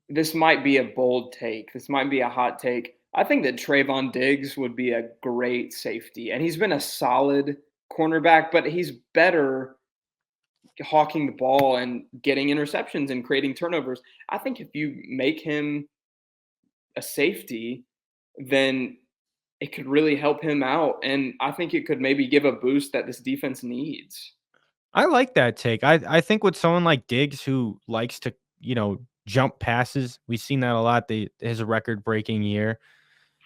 this might be a bold take. This might be a hot take. I think that Trayvon Diggs would be a great safety, and he's been a solid cornerback, but he's better hawking the ball and getting interceptions and creating turnovers. I think if you make him a safety, then it could really help him out, and I think it could maybe give a boost that this defense needs.
I like that take. I think with someone like Diggs who likes to, jump passes, we've seen that a lot. His record breaking year.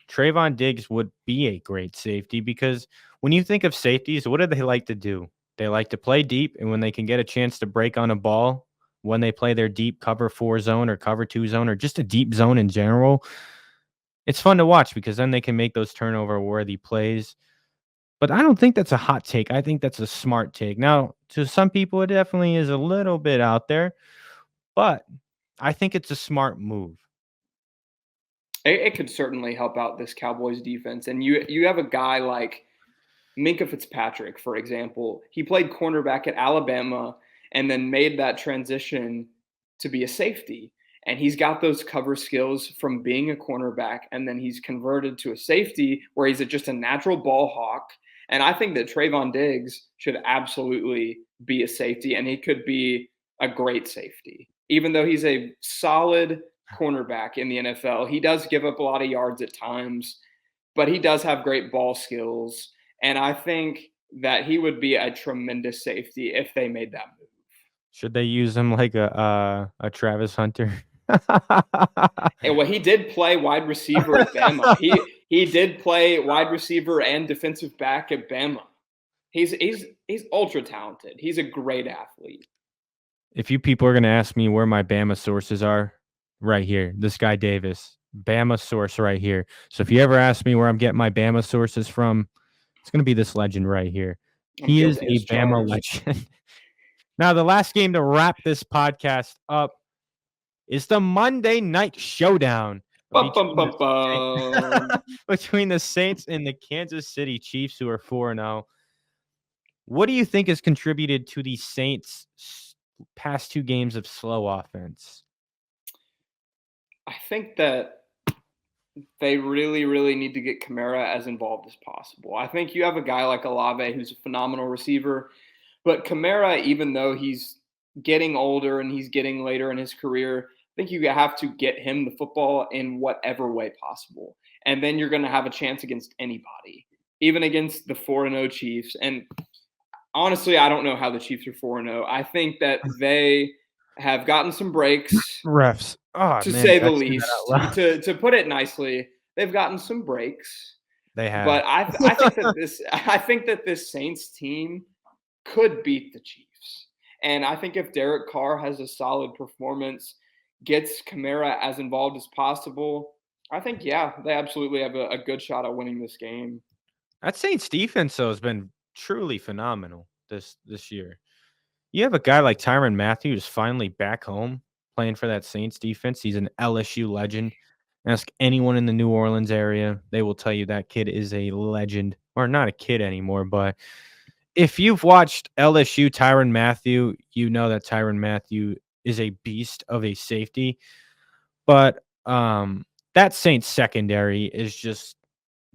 Trayvon Diggs would be a great safety because when you think of safeties, what do they like to do? They like to play deep, and when they can get a chance to break on a ball, when they play their deep cover 4 zone or cover 2 zone or just a deep zone in general, it's fun to watch because then they can make those turnover worthy plays. But I don't think that's a hot take. I think that's a smart take. Now, to some people, it definitely is a little bit out there, but I think it's a smart move.
It could certainly help out this Cowboys defense, and you have a guy like Minka Fitzpatrick, for example. He played cornerback at Alabama and then made that transition to be a safety. And he's got those cover skills from being a cornerback, and then he's converted to a safety where he's just a natural ball hawk. And I think that Trayvon Diggs should absolutely be a safety, and he could be a great safety. Even though he's a solid cornerback in the NFL, he does give up a lot of yards at times, but he does have great ball skills. And I think that he would be a tremendous safety if they made that move.
Should they use him like a Travis Hunter?
And well, he did play wide receiver at Bama. He did play wide receiver and defensive back at Bama. He's ultra talented. He's a great athlete.
If you people are gonna ask me where my Bama sources are, right here. This guy Davis, Bama source right here. So if you ever ask me where I'm getting my Bama sources from, it's gonna be this legend right here.
I'm
He is
guilty
a
as
Bama
charged.
legend. Now, the last game to wrap this podcast up is the Monday Night Showdown
Bum, bum,
between
bum, bum.
between the Saints and the Kansas City Chiefs, who are 4-0. What do you think has contributed to the Saints' past 2 games of slow offense?
I think that they really need to get Kamara as involved as possible. I think you have a guy like Olave who's a phenomenal receiver, but Kamara, even though he's getting older and he's getting later in his career, I think you have to get him the football in whatever way possible. And then you're going to have a chance against anybody, even against the 4-0 Chiefs. And honestly, I don't know how the Chiefs are 4-0. I think that they have gotten some breaks,
Refs. Oh,
to
man,
say
did
the
I say that
least.
out loud?
To put it nicely, they've gotten some breaks.
They have.
But I think that this Saints team could beat the Chiefs. And I think if Derek Carr has a solid performance, gets Kamara as involved as possible, I think, yeah, they absolutely have a good shot at winning this game.
That Saints defense though has been truly phenomenal this year. You have a guy like Tyrann Mathieu who's finally back home playing for that Saints defense. He's an LSU legend. Ask anyone in the New Orleans area, they will tell you that kid is a legend, or not a kid anymore. But if you've watched LSU Tyrann Mathieu, you know that Tyrann Mathieu is a beast of a safety. But that Saints secondary is just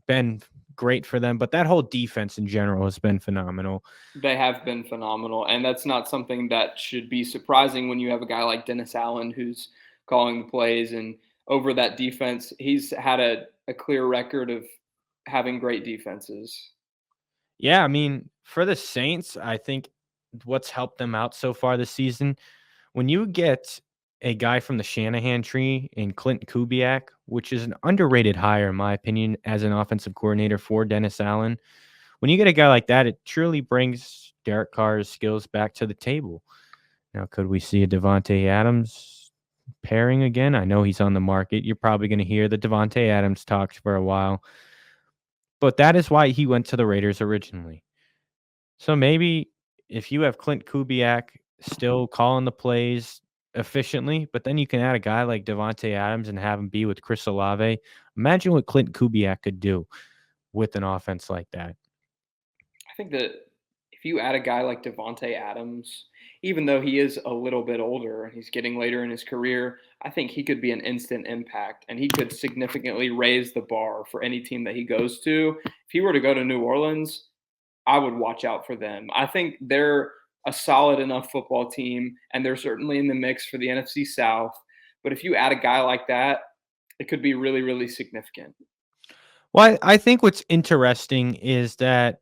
been great for them. But that whole defense in general has been phenomenal.
They have been phenomenal, and that's not something that should be surprising when you have a guy like Dennis Allen who's calling the plays. And over that defense, he's had a clear record of having great defenses.
Yeah, I mean, for the Saints, I think what's helped them out so far this season, when you get a guy from the Shanahan tree in Clint Kubiak, which is an underrated hire, in my opinion, as an offensive coordinator for Dennis Allen. When you get a guy like that, it truly brings Derek Carr's skills back to the table. Now, could we see a Devontae Adams pairing again? I know he's on the market. You're probably going to hear the Devontae Adams talks for a while, but that is why he went to the Raiders originally. So maybe if you have Clint Kubiak still calling the plays efficiently, but then you can add a guy like Devontae Adams and have him be with Chris Olave. Imagine what Clint Kubiak could do with an offense like that.
I think that if you add a guy like Devonte Adams, even though he is a little bit older and he's getting later in his career, I think he could be an instant impact and he could significantly raise the bar for any team that he goes to. If he were to go to New Orleans, I would watch out for them. I think they're a solid enough football team and they're certainly in the mix for the NFC South. But if you add a guy like that, it could be really, really significant.
Well, I think what's interesting is that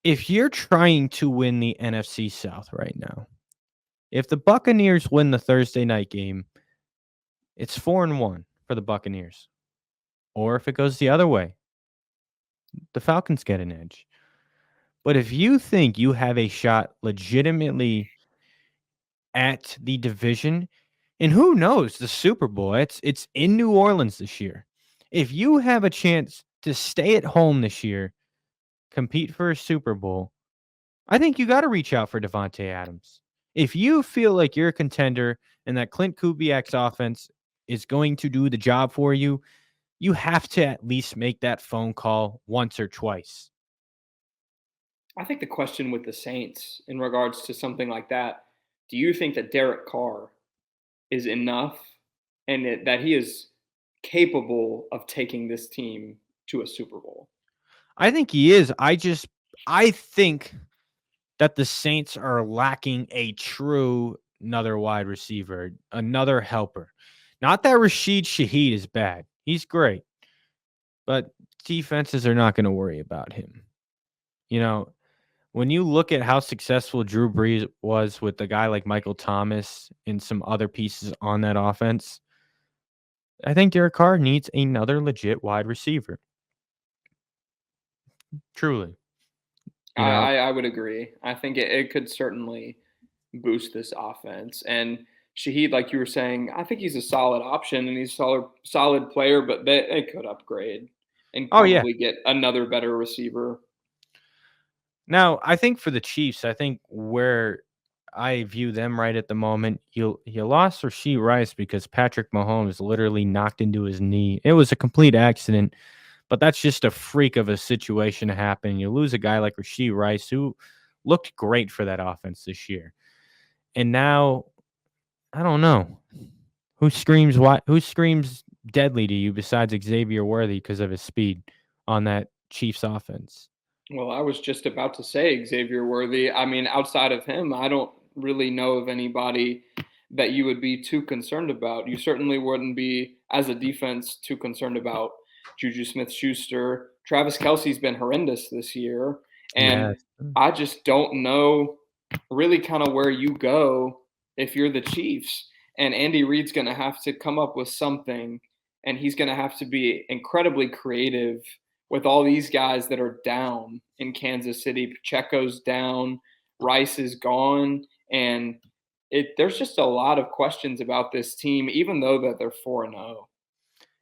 if you're trying to win the NFC South right now, if the Buccaneers win the Thursday night game, it's 4-1 for the Buccaneers. Or if it goes the other way, the Falcons get an edge. But if you think you have a shot legitimately at the division, and who knows, the Super Bowl, it's in New Orleans this year. If you have a chance to stay at home this year, compete for a Super Bowl, I think you got to reach out for Devontae Adams. If you feel like you're a contender and that Clint Kubiak's offense is going to do the job for you, you have to at least make that phone call once or twice.
I think the question with the Saints in regards to something like that, do you think that Derek Carr is enough and that he is capable of taking this team to a Super Bowl?
I think he is. I think that the Saints are lacking a true another wide receiver, another helper. Not that Rashid Shaheed is bad. He's great. But defenses are not going to worry about him. You know, when you look at how successful Drew Brees was with a guy like Michael Thomas and some other pieces on that offense, I think Derek Carr needs another legit wide receiver. Truly. You know,
I would agree. I think it could certainly boost this offense. And Shaheed, like you were saying, I think he's a solid option and he's a solid player, but they could upgrade and
oh yeah.
probably get another better receiver.
Now, I think for the Chiefs, I think where I view them right at the moment, you lost Rasheed Rice because Patrick Mahomes literally knocked into his knee. It was a complete accident, but that's just a freak of a situation to happen. You lose a guy like Rasheed Rice who looked great for that offense this year. And now, I don't know. Who screams deadly to you besides Xavier Worthy because of his speed on that Chiefs offense?
Well, I was just about to say Xavier Worthy. I mean, outside of him, I don't really know of anybody that you would be too concerned about. You certainly wouldn't be, as a defense, too concerned about Juju Smith Schuster. Travis Kelsey's been horrendous this year. And
Yes.
I just don't know really kind of where you go if you're the Chiefs. And Andy Reid's going to have to come up with something and he's going to have to be incredibly creative with all these guys that are down in Kansas City. Pacheco's down, Rice is gone, and there's just a lot of questions about this team, even though that they're 4-0.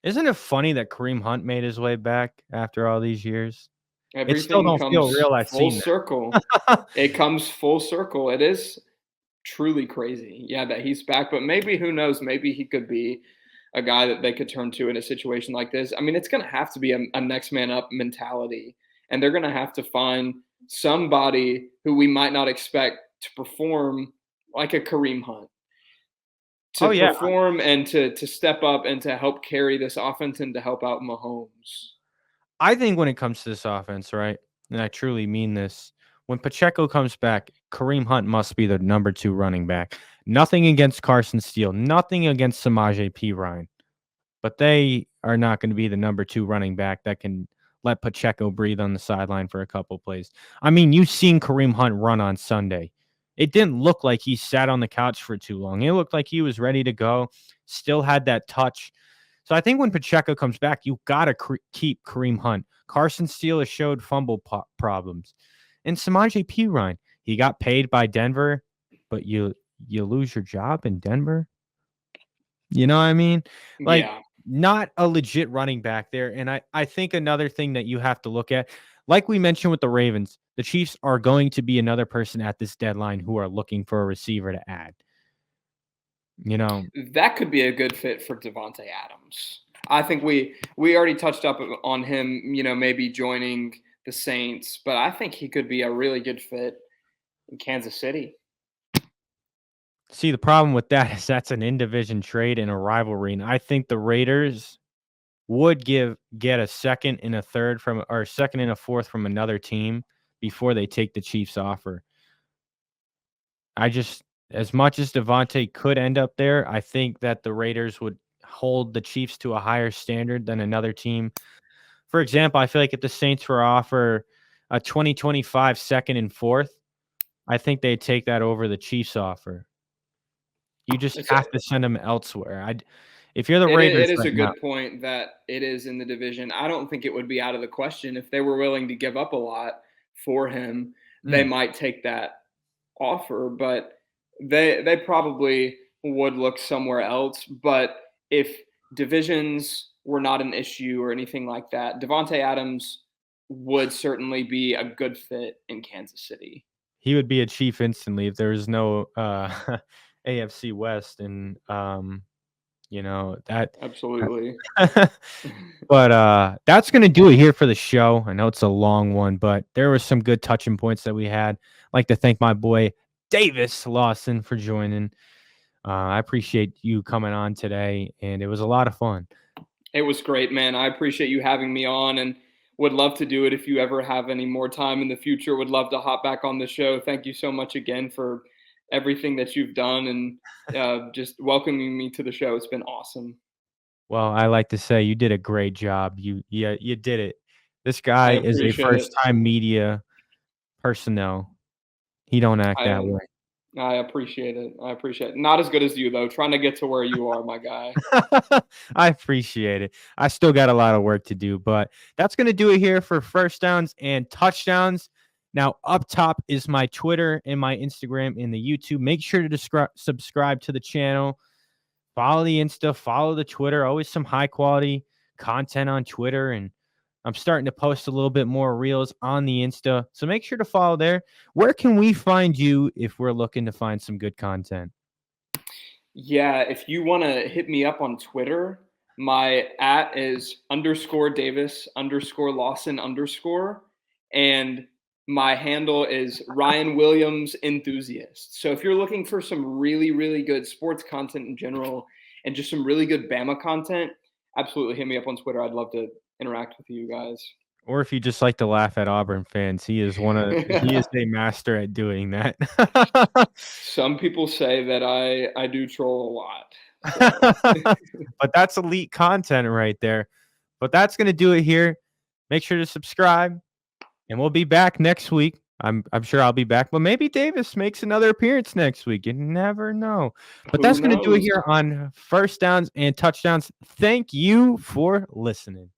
Isn't it funny that Kareem Hunt made his way back after all these years? It still
Everything
don't feel
comes
real. I've
full
seen
circle.
that.
It comes full circle. It is truly crazy, yeah, that he's back. But maybe, who knows? Maybe he could be a guy that they could turn to in a situation like this. I mean, it's going to have to be a next man up mentality, and they're going to have to find somebody who we might not expect to perform like a Kareem Hunt, to
Oh yeah,
perform and to step up and to help carry this offense and to help out Mahomes.
I think when it comes to this offense, right, and I truly mean this, when Pacheco comes back, Kareem Hunt must be the number 2 running back. Nothing against Carson Steele, nothing against Samaje Perine, but they are not going to be the number 2 running back that can let Pacheco breathe on the sideline for a couple plays. I mean, you've seen Kareem Hunt run on Sunday. It didn't look like he sat on the couch for too long. It looked like he was ready to go, still had that touch. So I think when Pacheco comes back, you got to keep Kareem Hunt. Carson Steele has showed fumble problems. And Samaje Perine, he got paid by Denver, but you lose your job in Denver. You know what I mean? Like,
Yeah.
not a legit running back there. And I think another thing that you have to look at, like we mentioned with the Ravens, the Chiefs are going to be another person at this deadline who are looking for a receiver to add. You know,
That could be a good fit for Devonte Adams. I think we already touched up on him, maybe joining the Saints, but I think he could be a really good fit in Kansas City.
see, the problem with that is that's an in-division trade in a rivalry, and I think the Raiders would get a second and a third from, or second and a fourth from another team before they take the Chiefs offer. I just, as much as Devontae could end up there, I think that the Raiders would hold the Chiefs to a higher standard than another team. For example, I feel like if the Saints were to offer a 2025 second and fourth, I think they'd take that over the Chiefs offer. You just
It's a,
have to send them elsewhere. If you're the
it
Raiders
is
right
a
now,
good point that it is in the division. I don't think it would be out of the question if they were willing to give up a lot for him. They
mm,
might take that offer, but they probably would look somewhere else. But if divisions were not an issue or anything like that, Devonte Adams would certainly be a good fit in Kansas City.
he would be a Chief instantly if there was no AFC West, and that.
Absolutely.
But that's gonna do it here for the show. I know it's a long one, but there were some good touching points that we had. I'd like to thank my boy Davis Lawson for joining. I appreciate you coming on today, and it was a lot of fun.
It was great, man. I appreciate you having me on and would love to do it if you ever have any more time in the future. Would love to hop back on the show. Thank you so much again for everything that you've done and just welcoming me to the show. It's been awesome.
Well, I like to say you did a great job. You did it. This
I
guy is a
appreciate it.
first-time media personnel. He don't act that
I
way.
I appreciate it. I appreciate it. Not as good as you though. Trying to get to where you are, my guy.
I appreciate it. I still got a lot of work to do, but that's going to do it here for first downs and touchdowns. Now, up top is my Twitter and my Instagram and the YouTube. Make sure to subscribe to the channel. Follow the Insta, follow the Twitter. Always some high quality content on Twitter, and I'm starting to post a little bit more reels on the Insta. So make sure to follow there. Where can we find you if we're looking to find some good content?
Yeah, if you want to hit me up on Twitter, my at is _Davis_Lawson_. And my handle is Ryan Williams Enthusiast. So if you're looking for some really, really good sports content in general and just some really good Bama content, absolutely hit me up on Twitter. I'd love to interact with you guys.
Or if you just like to laugh at Auburn fans, he is a master at doing that.
Some people say that I do troll a lot. So
But that's elite content right there. But that's going to do it here. Make sure to subscribe, and we'll be back next week I'm sure I'll be back, but maybe Davis makes another appearance next week. You never know. But
Who
that's going to do it
knows?
here on First Downs and Touchdowns. Thank you for listening.